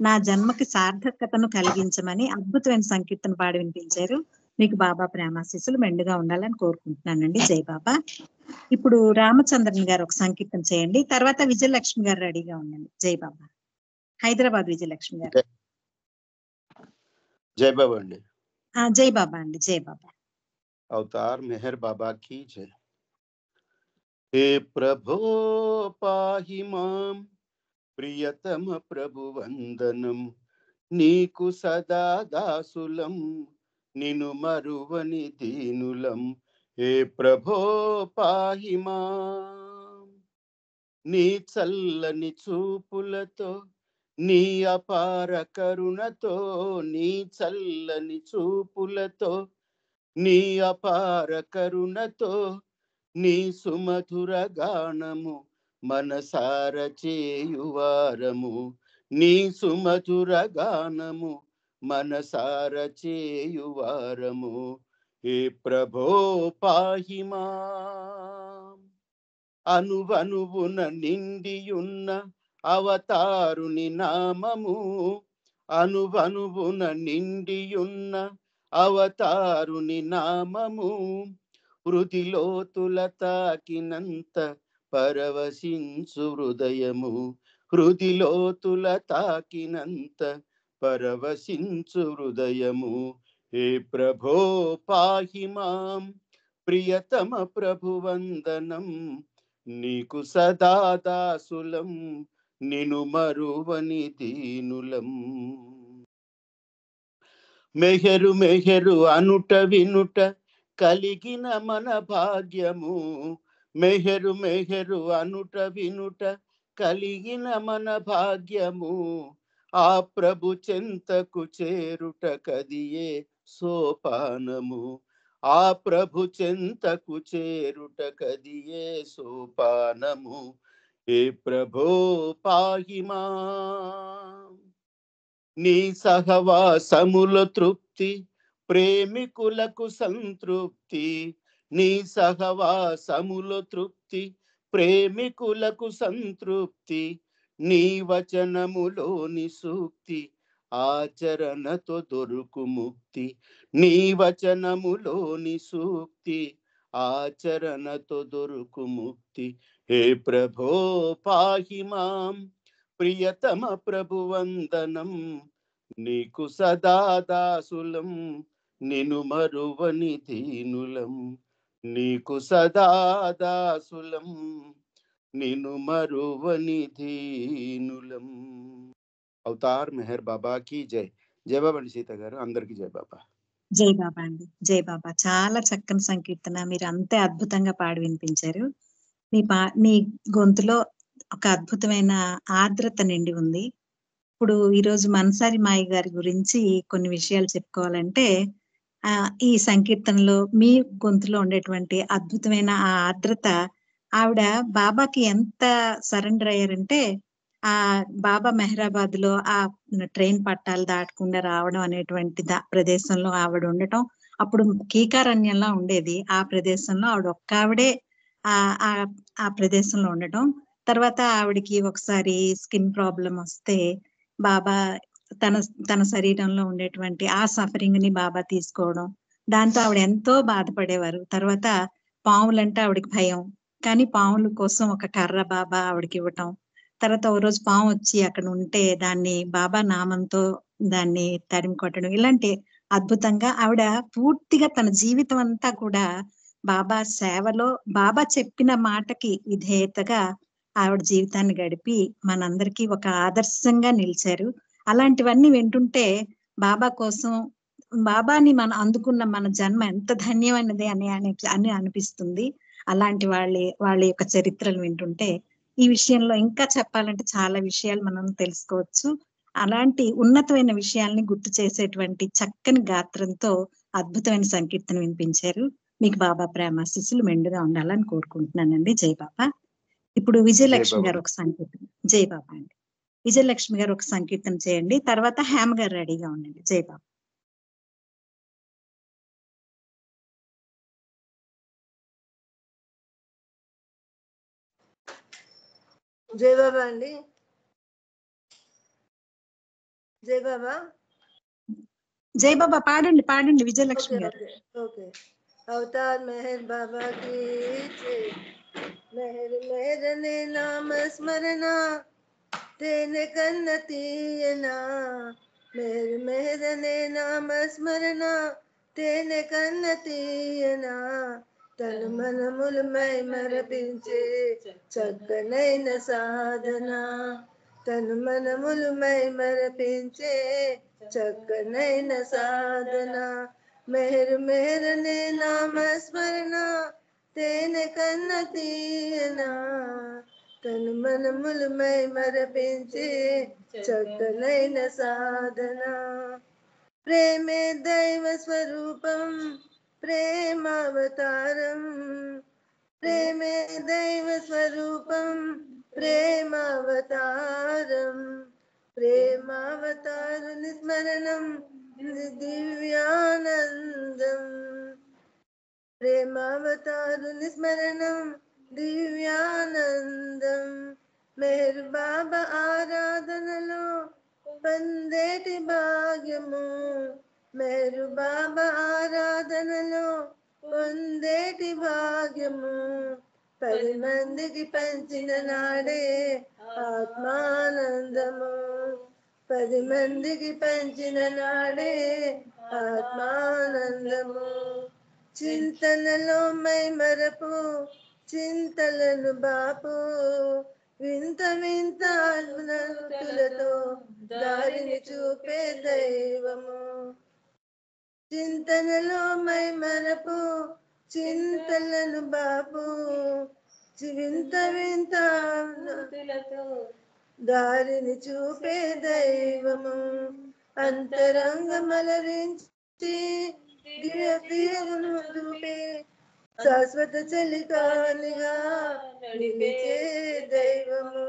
నా జన్మకి సార్థకతను కలిగించమని అద్భుతమైన సంకీర్తన పాడి వినిపించారు. మీకు బాబా ప్రేమాశీస్సులు మెండుగా ఉండాలని కోరుకుంటున్నానండి. జై బాబా. ఇప్పుడు రామచంద్రన్ గారు ఒక సంకీర్తన చేయండి, తర్వాత విజయలక్ష్మి గారు రెడీగా ఉండండి. జై బాబా. హైదరాబాద్ విజయలక్ష్మి గారు. జై బాబా అండి. జై బాబా అండి. జై బాబా. అవతార్ మెహర్ బాబా की जय। हे प्रभो पाहि मां प्रियतम ప్రభు వందనం, నీకు సదా దాసులం నిను మరువని దీనులం, హే ప్రభో పాహి మాం, నీ చల్లని చూపులతో నీ అపార కరుణతో, నీ చల్లని చూపులతో నీ అపార కరుణతో, నీ సుమధుర గానము మనసార చేయువారము, నీ సుమధుర గానము మనసార చేయువారము. హే ప్రభో పాహి మాం. అనువనువున నిండియున్న అవతారుని నామము, అనువనువున నిండియున్న అవతారుని నామము, హృదిలోతుల తాకినంత పరవశించు హృదయము, హృదిలోతుల తాకినంత పరవశించు హృదయము. హే ప్రభో పాహి మాం. ప్రియతమ ప్రభువందనం, నీకు సదా దాసులం, నిను మరువని దీనులం. మెహరు మెహరు అనుట వినుట కలిగిన మన భాగ్యము, మెహరు మెహరు అనుట వినుట కలిగిన మన భాగ్యము. ఆ ప్రభు చెంతకు చేరుట కదియే సోపానము, ఆ ప్రభు చెంతకు చేరుట కదియే సోపానము. హే ప్రభో పాహి మాం. నీ సహవాసముల తృప్తి ప్రేమికులకు సంతృప్తి, నీ సహవాసముల తృప్తి ప్రేమికులకు సంతృప్తి. నీ వచనములోని సూక్తి ఆచరణతో దొరుకు ముక్తి, నీ వచనములోని సూక్తి ఆచరణతో దొరుకు ముక్తి. హే ప్రభో పాహి మాం. ప్రియతమ ప్రభువందనం, నీకు సదా దాసులం, నిను మరువని దీనులం. నీకు సదా దాసులం, నిను మరువని దీనులం. అవతార్ మెహర్ బాబా కి జై. జై బాబా అండి సీత గారు, అందరికి జై బాబా. జై బాబా అండి, జై బాబా. చాలా చక్కని సంకీర్తన, మీరు అంతే అద్భుతంగా పాడి వినిపించారు. మీ గొంతులో ఒక అద్భుతమైన ఆర్ద్రత నిండి ఉంది. ఇప్పుడు ఈరోజు మనసారి మాయ గారి గురించి కొన్ని విషయాలు చెప్పుకోవాలంటే, ఈ సంకీర్తనలో మీ గొంతులో ఉండేటువంటి అద్భుతమైన ఆ ఆర్ద్రత, ఆవిడ బాబాకి ఎంత సరెండర్ అయ్యారంటే, ఆ బాబా మెహరాబాద్ లో ఆ ట్రైన్ పట్టాలు దాటకుండా రావడం అనేటువంటి ప్రదేశంలో ఆవిడ ఉండటం, అప్పుడు కీకారణ్యంలా ఉండేది. ఆ ప్రదేశంలో ఆవిడ ఒక్కావిడే ఆ ప్రదేశంలో ఉండటం. తర్వాత ఆవిడకి ఒకసారి స్కిన్ ప్రాబ్లం వస్తే బాబా తన శరీరంలో ఉండేటువంటి ఆ సఫరింగ్ ని బాబా తీసుకోవడం, దాంతో ఆవిడ ఎంతో బాధపడేవారు. తర్వాత పాములంటే ఆవిడకి భయం, కానీ పాముల కోసం ఒక కర్ర బాబా ఆవిడకి ఇవ్వటం. తర్వాత ఓ రోజు పాము వచ్చి అక్కడ ఉంటే దాన్ని బాబా నామంతో దాన్ని తరిమి కొట్టడం, ఇలాంటి అద్భుతంగా ఆవిడ పూర్తిగా తన జీవితం అంతా కూడా బాబా సేవలో, బాబా చెప్పిన మాటకి విధేయతగా ఆవిడ జీవితాన్ని గడిపి మనందరికీ ఒక ఆదర్శంగా నిలిచారు. అలాంటివన్నీ వింటుంటే బాబా కోసం, బాబాని మనం అందుకున్న మన జన్మ ఎంత ధన్యమైనది అని అనిపిస్తుంది. అలాంటి వాళ్ళ యొక్క చరిత్రలు వింటుంటే ఈ విషయంలో ఇంకా చెప్పాలంటే చాలా విషయాలు మనం తెలుసుకోవచ్చు. అలాంటి ఉన్నతమైన విషయాల్ని గుర్తు చేసేటువంటి చక్కని గాత్రంతో అద్భుతమైన సంకీర్తన వినిపించారు. మీకు బాబా ప్రేమాశీస్సులు మెండుగా ఉండాలని కోరుకుంటున్నానండి. జై బాబా. ఇప్పుడు విజయలక్ష్మి గారు ఒక సంకీర్తన. జై బాబా అండి. విజయలక్ష్మి గారు ఒక సంకీర్తన చేయండి, తర్వాత హేమ గారు రెడీగా ఉండండి. జై బాబా. జై బాబా అండి. జై బాబా. జై బాబా పాడండి, పాడండి విజయలక్ష్మి గారు. ఓకే. అవతార్ మెహర్ బాబా की जय. మెహర్ మెహరనే నామ స్మరణ తేనే కన్న తీయనా, మెహర్ మెహరనే నామ స్మరణ తేనే కన్న తీయనా, తను మనములు మై మరపించే చక్కనైన సాధన, తను మనములు మై మరపించే చక్కనైన సాధన. మెహర్ మెహరనే నామ స్మరణ తేనే కన్న తీయనా, తను మనములు మై మరపించే చక్కనైన సాధన. ప్రేమే దైవ స్వరూపం ప్రేమావతారం, ప్రేమే దైవ స్వరూపం ప్రేమావతారం, ప్రేమావతారుని స్మరణం దివ్యానందం, ప్రేమావతారుని స్మరణం దివ్యానందం. మెహర్ బాబా ఆరాధనలో పొందేటి భాగ్యము, మెహర్ బాబా ఆరాధనలో పొందేటి భాగ్యము. 10 మందికి పంచిన నాడే ఆత్మానందము, 10 మందికి పంచిన నాడే ఆత్మానందము. చింతనలో మై మరపు చింతలను బాపు, వింత వింత అనుభూతులతో దారిని చూపే దైవము. చింతనలో మై మరపు చింతలను బాపు, వింత వింత అనుభూతులతో దారిని చూపే దైవము. అంతరంగమలరించి దివ్యను చూపే శాశ్వత చలికానిగా నడిపే దైవము,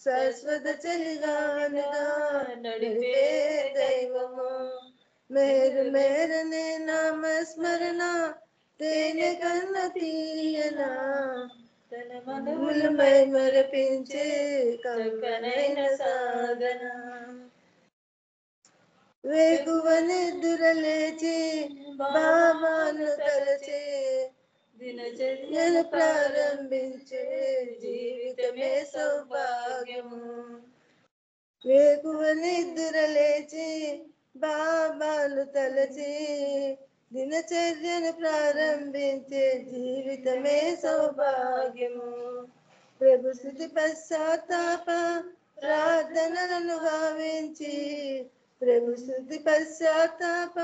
శాశ్వత చలిగానిగా నడిపే దైవము. మేరు మేరనే నామస్మరణ తేనె కన్న తీయనా, తన మనములమై మరపించే కంకనైన సాధన. వేకువ నిద్ర లేచి బాబాను తలచే దినచర్యను ప్రారంభించే జీవితమే సౌభాగ్యము. వేకువ నిద్ర లేచి బాబాను తలచి దినచర్యను ప్రారంభించే జీవితమే సౌభాగ్యము. ప్రభు స్తుతి పశ్చాత్తాప ప్రార్థనలను గావించి, ప్రభు స్తుతి పశ్చాత్తాప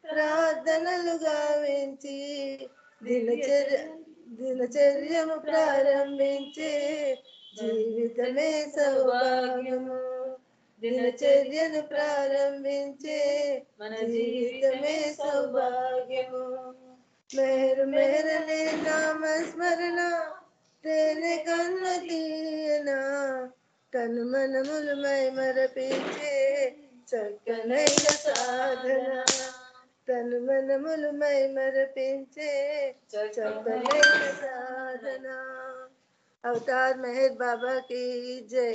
ప్రార్థనలు గావించి దినచర్యము ప్రారంభించే జీవితమే సౌభాగ్యము. దినచర్యను ప్రారంభించే మన జీవితమే సౌభాగ్యము. మెహరు మెహరనే నామస్మరణ తేనె కన్న తీయనా, తను మనములు మై మరపించే చక్కనైన సాధన, తను మనములు మై మరపించే చక్కనైన సాధన. అవతార్ మెహర్ బాబా కి జై.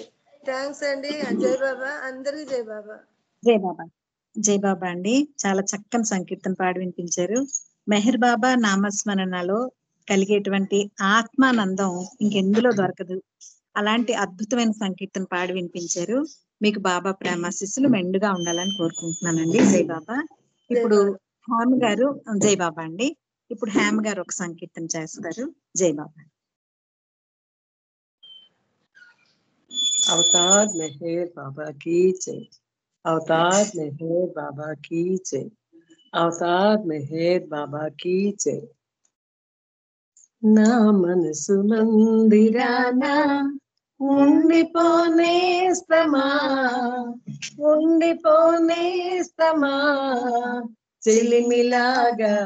థ్యాంక్స్ అండి. జై బాబా, అందరికి జై బాబా. జై బాబా. జై బాబా అండి, చాలా చక్కని సంకీర్తన పాడి వినిపించారు. మెహర్ బాబా నామస్మరణలో కలిగేటువంటి ఆత్మానందం ఇంకెందులో దొరకదు. అలాంటి అద్భుతమైన సంకీర్తన పాడి వినిపించారు. మీకు బాబా ప్రేమాశీస్సులు మెండుగా ఉండాలని కోరుకుంటున్నానండి. జై బాబా. ఇప్పుడు హేమ గారు, జై బాబా అండి, ఇప్పుడు హేమ గారు ఒక సంకీర్తన చేస్తారు. జై బాబా. अवतार मेहर बाबा की जय, अवतार मेहर बाबा की जय, अवतार मेहर बाबा की जय. నా మనసు మందిరాన ఉండిపోనేస్తమా, ఉండిపోనేస్తమా, చెలిమిలాగా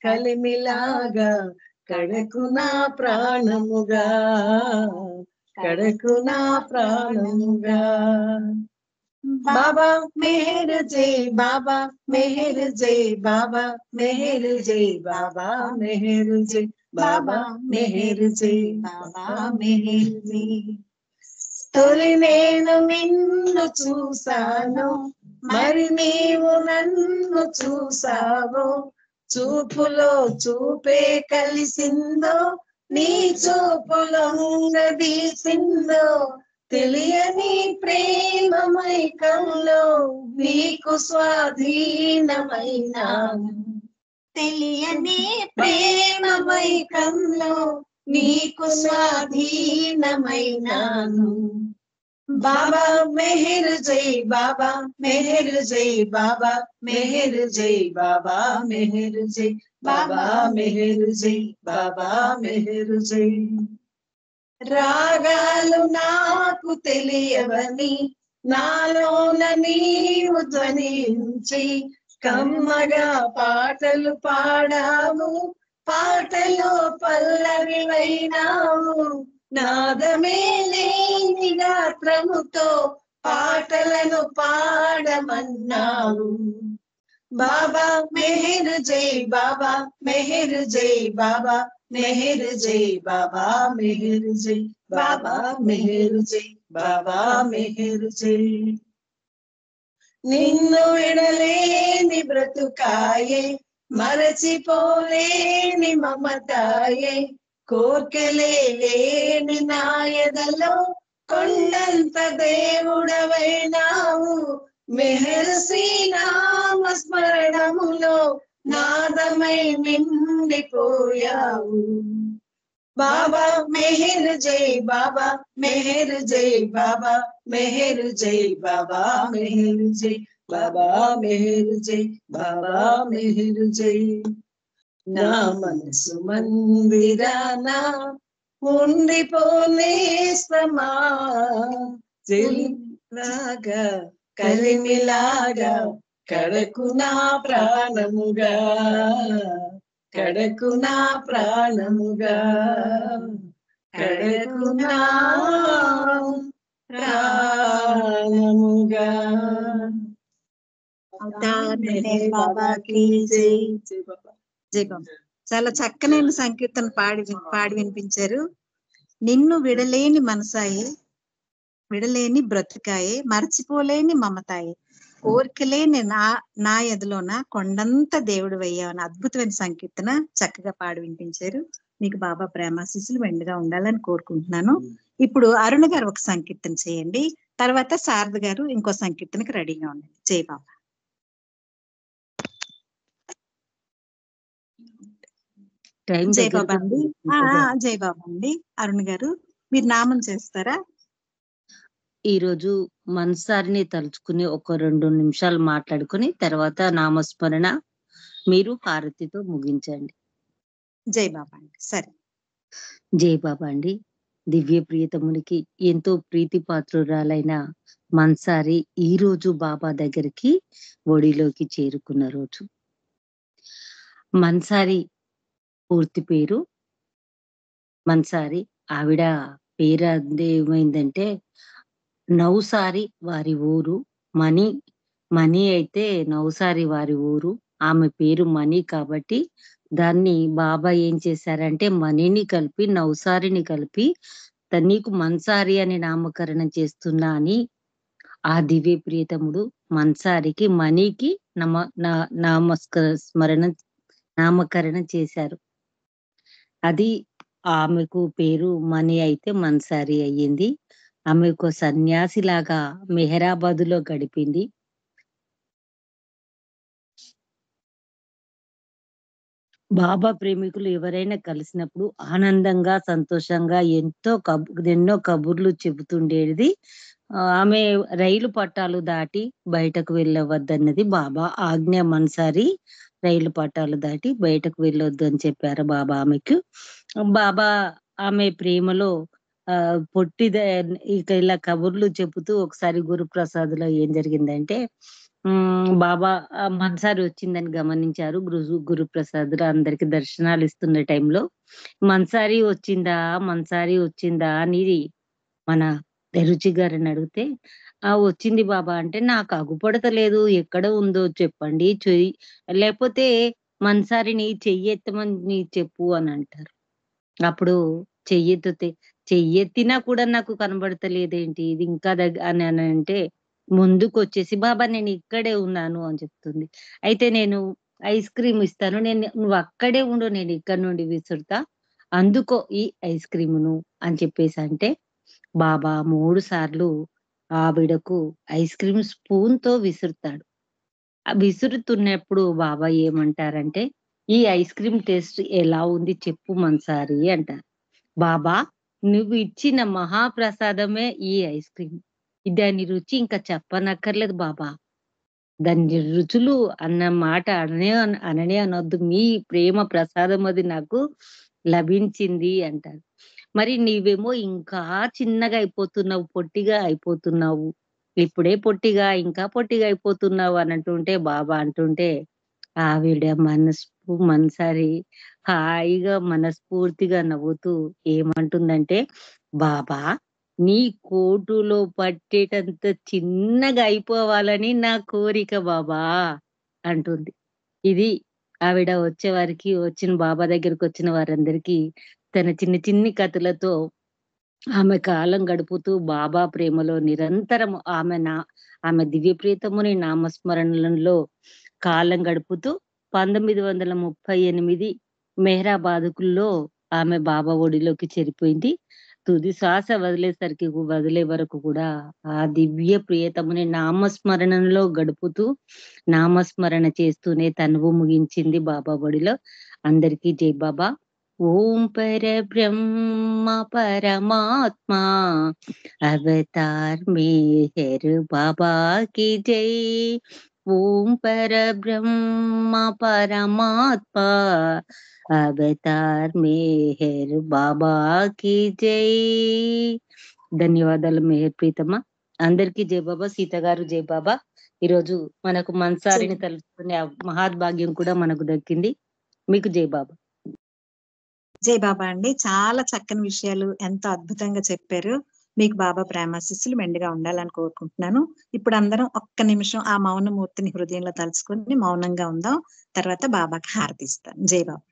కలిమిలాగా కడకు నా ప్రాణముగా, కడకు నా ప్రాణముగా. బాబా మెహర్ జై, బాబా మెహర్ జై, బాబా మెహర్ జై, బాబా మెహర్ జై, బాబా మెహర్ జై, బాబా మెహర్ జై. తొలి నేను నిన్ను చూసాను, మరి నీవు నన్ను చూసావు, చూపులో చూపే కలిసిందో, నీ చూపులో తీసిందో, తెలియని ప్రేమ మైకంలో నీకు స్వాధీనమైనాను, తెలియని ప్రేమ మైకంలో నీకు స్వాధీనమైనాను. బాబా మెహర్ జై, బాబా మెహర్ జై, బాబా మెహర్ జై, బాబా మెహర్ జై, బాబా మెహర్ జై, బాబా మెహర్ జై. రాగాలు నాకు తెలియవని నాలోన నీవు ధ్వనించి కమ్మగా పాటలు పాడావు, పాటలో పల్లవివైనావు. నాదమే లేని గాత్రముతో పాటలను పాడమన్నావు. బాబా మెహర్ జై బాబా, మెహర్ జై బాబా, మెహర్ జై బాబా, మెహర్ జై బాబా, మెహర్ జై బాబా, మెహర్ జై. నిన్ను విడలేని బ్రతుకాయే, మరచిపోలేని మమతాయే, కోర్కెలే లేని నాయదలో కొండంత దేవుడవైనావు. మెహర్ శ్రీనామ స్మరణములో నాదమై నిండిపోయావు. బాబా మెహర్ జై బాబా, మెహర్ జై బాబా, మెహర్ జై బాబా, మెహర్ జై బాబా, మెహర్ జై బాబా, మెహర్ జై. నా మనసు మందిరాన ఉండిపోనేస్తమా, చెలిలాగా కలిమిలాగా కడకు నా ప్రాణముగా, కడకు నా ప్రాణముగా, కడకు నా ప్రాణముగా. అవతార్ మెహర్ బాబాకి జై. జై బాబా. చాలా చక్కనైన సంకీర్తన పాడి వినిపించారు. నిన్ను విడలేని మనసాయే, విడలేని బ్రతుకాయే, మర్చిపోలేని మమతాయే, కోరికలేని నా ఎదులోన కొండంత దేవుడు అయ్యావని అద్భుతమైన సంకీర్తన చక్కగా పాడి వినిపించారు. మీకు బాబా ప్రేమాశీస్సులు మెండుగా ఉండాలని కోరుకుంటున్నాను. ఇప్పుడు అరుణ గారు ఒక సంకీర్తన చేయండి, తర్వాత శారద గారు ఇంకో సంకీర్తనకి రెడీగా ఉండండి. జై బాబా. జై బాబా అండి. జై బాబా అండి. అరుణ్ గారు మీరు నామం చేస్తారా? ఈ రోజు మనసారిని తలుచుకుని ఒక 2 నిమిషాలు మాట్లాడుకుని తర్వాత నామస్మరణ మీరు హారతితో ముగించండి. జై బాబా అండి. సరే. జై బాబా అండి. దివ్య ప్రియతమునికి ఎంతో ప్రీతి పాత్రురాలైన మన్సారి ఈ రోజు బాబా దగ్గరికి ఒడిలోకి చేరుకున్న రోజు. మన్సారి పూర్తి పేరు మన్సారి. ఆవిడ పేరు ఏమైందంటే నౌసారి వారి ఊరు, మణి అయితే నౌసారి వారి ఊరు. ఆమె పేరు మణి కాబట్టి దాన్ని బాబా ఏం చేశారంటే మణిని కలిపి నౌసారిని కలిపి నీకు మన్సారి అని నామకరణం చేస్తున్నా అని ఆ దివ్య ప్రియతముడు మన్సారికి మణికి నామకరణం చేశారు. అది ఆమెకు పేరు మణి అయితే మన్సారి అయ్యింది. ఆమె ఒక సన్యాసిలాగా మెహరాబాదులో గడిపింది. బాబా ప్రేమికులు ఎవరైనా కలిసినప్పుడు ఆనందంగా సంతోషంగా ఎన్నో కబుర్లు చెబుతుండేది. ఆమె రైలు పట్టాలు దాటి బయటకు వెళ్ళవద్దన్నది బాబా ఆజ్ఞ. మన్సారి రైలు పట్టాలు దాటి బయటకు వెళ్ళొద్దు అని చెప్పారు బాబా ఆమెకు. బాబా ఆమె ప్రేమలో ఇక ఇలా కబుర్లు చెబుతూ ఒకసారి గురుప్రసాద్లో ఏం జరిగిందంటే బాబా మన్సారి వచ్చిందని గమనించారు గురుప్రసాద్ అందరికి దర్శనాలు ఇస్తున్న టైంలో. మన్సారి వచ్చిందా అని మన రుచి గారిని అడిగితే వచ్చింది బాబా అంటే నాకు అగుపడతలేదు, ఎక్కడ ఉందో చెప్పండి, లేకపోతే మన్సారిని చెయ్యెత్తమని చెప్పు అని అంటారు. అప్పుడు చెయ్యెత్తినా కూడా నాకు కనబడతలేదేంటి, ఇది ఇంకా అని అంటే ముందుకు వచ్చేసి బాబా నేను ఇక్కడే ఉన్నాను అని చెప్తుంది. అయితే నేను ఐస్ క్రీమ్ ఇస్తాను, నువ్వు అక్కడే ఉండు, నేను ఇక్కడ నుండి విసురుతా, అందుకో ఈ ఐస్ క్రీమును అని చెప్పేసి అంటే బాబా 3 సార్లు ఆవిడకు ఐస్ క్రీమ్ స్పూన్ తో విసురుతాడు. విసురుతున్నప్పుడు బాబా ఏమంటారంటే ఈ ఐస్ క్రీమ్ టేస్ట్ ఎలా ఉంది చెప్పు మన్సారి అంటారు. బాబా నువ్వు ఇచ్చిన మహాప్రసాదమే ఈ ఐస్ క్రీమ్, దాని రుచి ఇంకా చెప్పనక్కర్లేదు బాబా, దాని రుచులు అన్న మాట అననే అనొద్దు, మీ ప్రేమ ప్రసాదం అది నాకు లభించింది అంటారు. మరి నీవేమో ఇంకా చిన్నగా అయిపోతున్నావు, పొట్టిగా అయిపోతున్నావు, ఇప్పుడే పొట్టిగా ఇంకా పొట్టిగా అయిపోతున్నావు అని అంటుంటే బాబా అంటుంటే ఆవిడ మనసారి హాయిగా మనస్ఫూర్తిగా నవ్వుతూ ఏమంటుందంటే, బాబా నీ కోటులో పట్టేటంత చిన్నగా అయిపోవాలని నా కోరిక బాబా అంటుంది. ఇది ఆవిడ వచ్చిన బాబా దగ్గరికి వచ్చిన వారందరికీ తన చిన్ని కథలతో ఆమె కాలం గడుపుతూ బాబా ప్రేమలో నిరంతరం ఆమె దివ్య ప్రీతముని నామస్మరణలో కాలం గడుపుతూ 1938 మెహరాబాదుకుల్లో ఆమె బాబా ఒడిలోకి చేరిపోయింది. తుది శ్వాస వదిలే వరకు కూడా ఆ దివ్య ప్రియతముని నామస్మరణలో గడుపుతూ నామస్మరణ చేస్తూనే తనువు ముగించింది బాబా ఒడిలో. అందరికీ జై బాబా. ఓం పరబ్రహ్మ పరమాత్మ అవతార్ మెహర్ బాబా की जय. ఓం పరబ్రహ్మ పరమాత్మ అవతార్ మెహర్ బాబా की जय. ధన్యవాదాలు మెహర్ ప్రీతమ్మ. అందరికీ జై బాబా. సీత గారు జై బాబా. ఈరోజు మనకు మన్సారిని తలుచుకునే మహాద్భాగ్యం కూడా మనకు దక్కింది. మీకు జై బాబా. జై బాబా అండి. చాలా చక్కని విషయాలు ఎంతో అద్భుతంగా చెప్పారు. మీకు బాబా ప్రేమాశీస్సులు మెండుగా ఉండాలని కోరుకుంటున్నాను. ఇప్పుడు అందరం ఒక్క నిమిషం ఆ మౌనమూర్తిని హృదయంలో తలుచుకొని మౌనంగా ఉందాం. తర్వాత బాబాకి హారతిస్తాను. జై బాబా.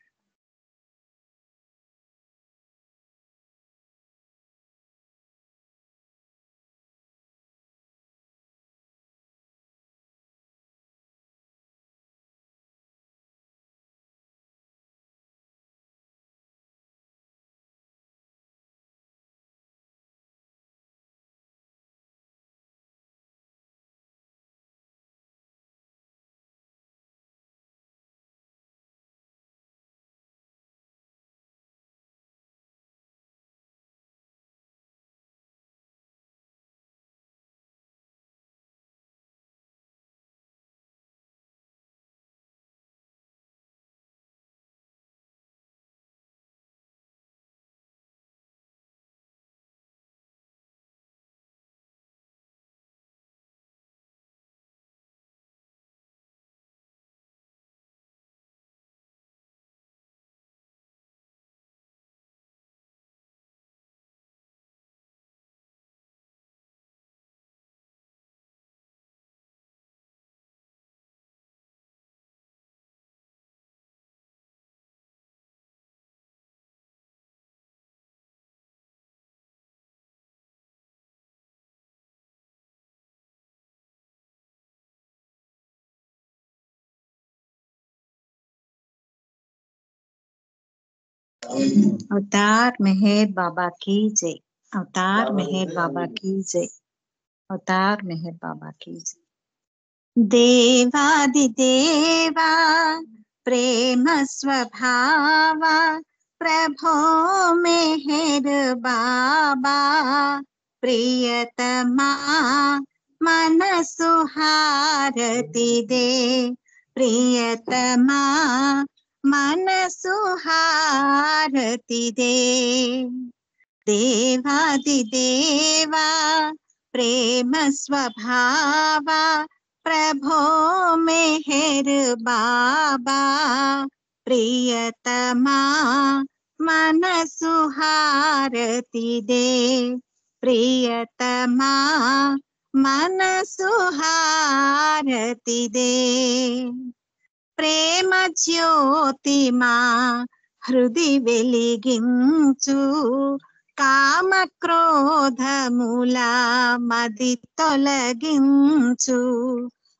अवतार मेहर बाबा की जय. अवतार मेहर बाबा की जय. अवतार मेहर बाबा की जय. देवादि देवा प्रेम स्वभावा प्रभो मेहर बाबा प्रियतमा मन सुहारति दे. प्रियतमा मन सुहारति दे. देवादि देवा प्रेम स्वभावा प्रभो मेहर बाबा प्रियतमा मन सुहारति दे. प्रियतमा मन सुहारति दे. ప్రేమ జ్యోతిమా హృది వెలిగించు కామ క్రోధముల మది తొలగించు.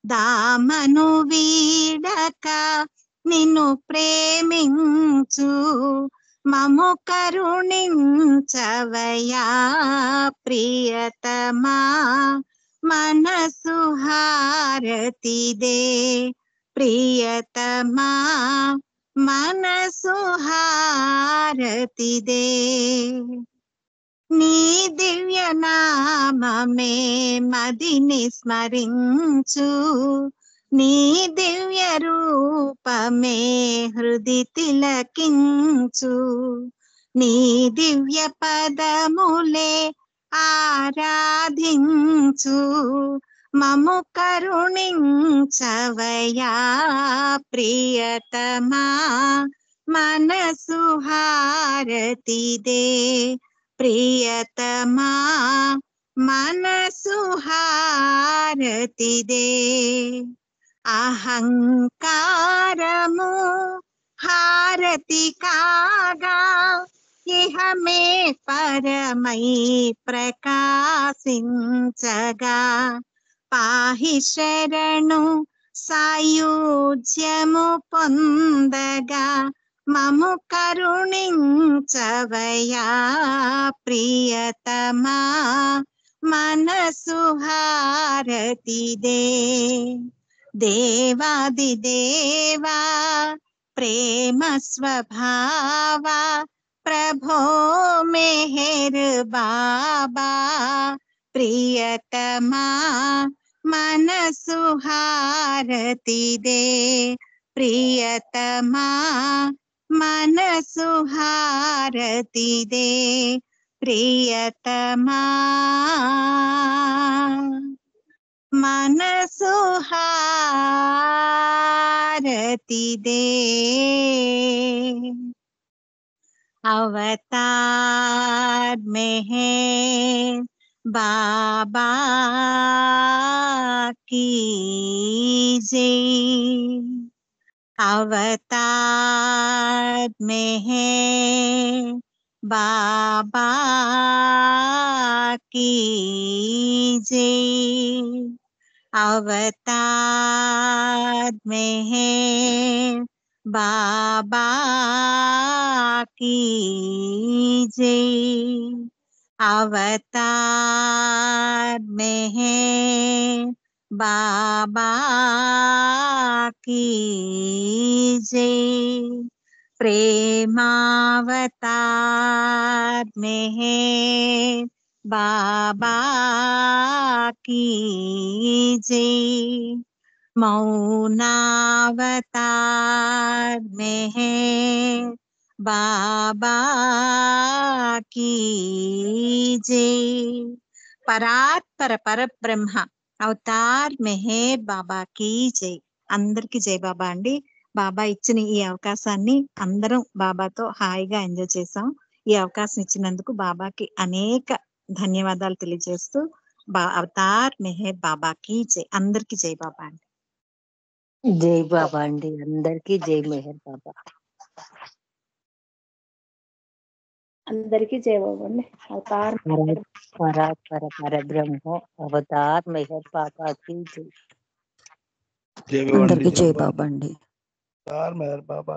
దామను వీడక నిన్ను ప్రేమించు మము కరుణించవయా ప్రియతమా మనసు హారతి దే. ప్రియతమా మనసు హారతి దే. నీ దివ్య నామమే మదిని స్మరించు నీ దివ్య రూపమే హృది తిలకించు. నీ దివ్య పదములే ఆరాధించు మము కరుణించవయా ప్రియతమా మనసు హారతిదే ప్రియతమా మనసు హారతిదే అహంకారము హారతి కాగా ఇహమే పరమై ప్రకాశించగా పాహి శరణు సాయుజ్యము పొందగా మము కరుణించవయా ప్రియతమా మనసు హారతిదే దేవాది దేవా ప్రేమ స్వభావ ప్రభో మెహర్ బాబా ప్రియతమా మనసు హారతిదే ప్రియతమా మనసు హారతిదే ప్రియతమా మనసు హారతిదే अवतार मेहर बाबा की जय अवतार मेहर बाबा की जय अवतार मेहर बाबा की जय अवतार मेहर बाबा की जय प्रेमावतार मेहर बाबा की जय मौनावतार मेहर बाबा की जय పరాత్పర పరబ్రహ్మ అవతార్ మెహర్ బాబా కీ జై అందరికి జై బాబా అండి. బాబా ఇచ్చిన ఈ అవకాశాన్ని అందరం బాబాతో హాయిగా ఎంజాయ్ చేసాం. ఈ అవకాశం ఇచ్చినందుకు బాబాకి అనేక ధన్యవాదాలు తెలియజేస్తూ అవతార్ మెహర్ బాబా కీ జై అందరికి జై బాబా అండి. జై బాబా అండి, అందరికీ జై మెహర్ బాబా. అందరికీ జై బాబా అండి. అవతార్ పరాత్పర పరబ్రహ్మ అవతార్ మెహర్ బాబా కీ జై. అందరికీ జై బాబా అండి. అవతార్ మెహర్ బాబా.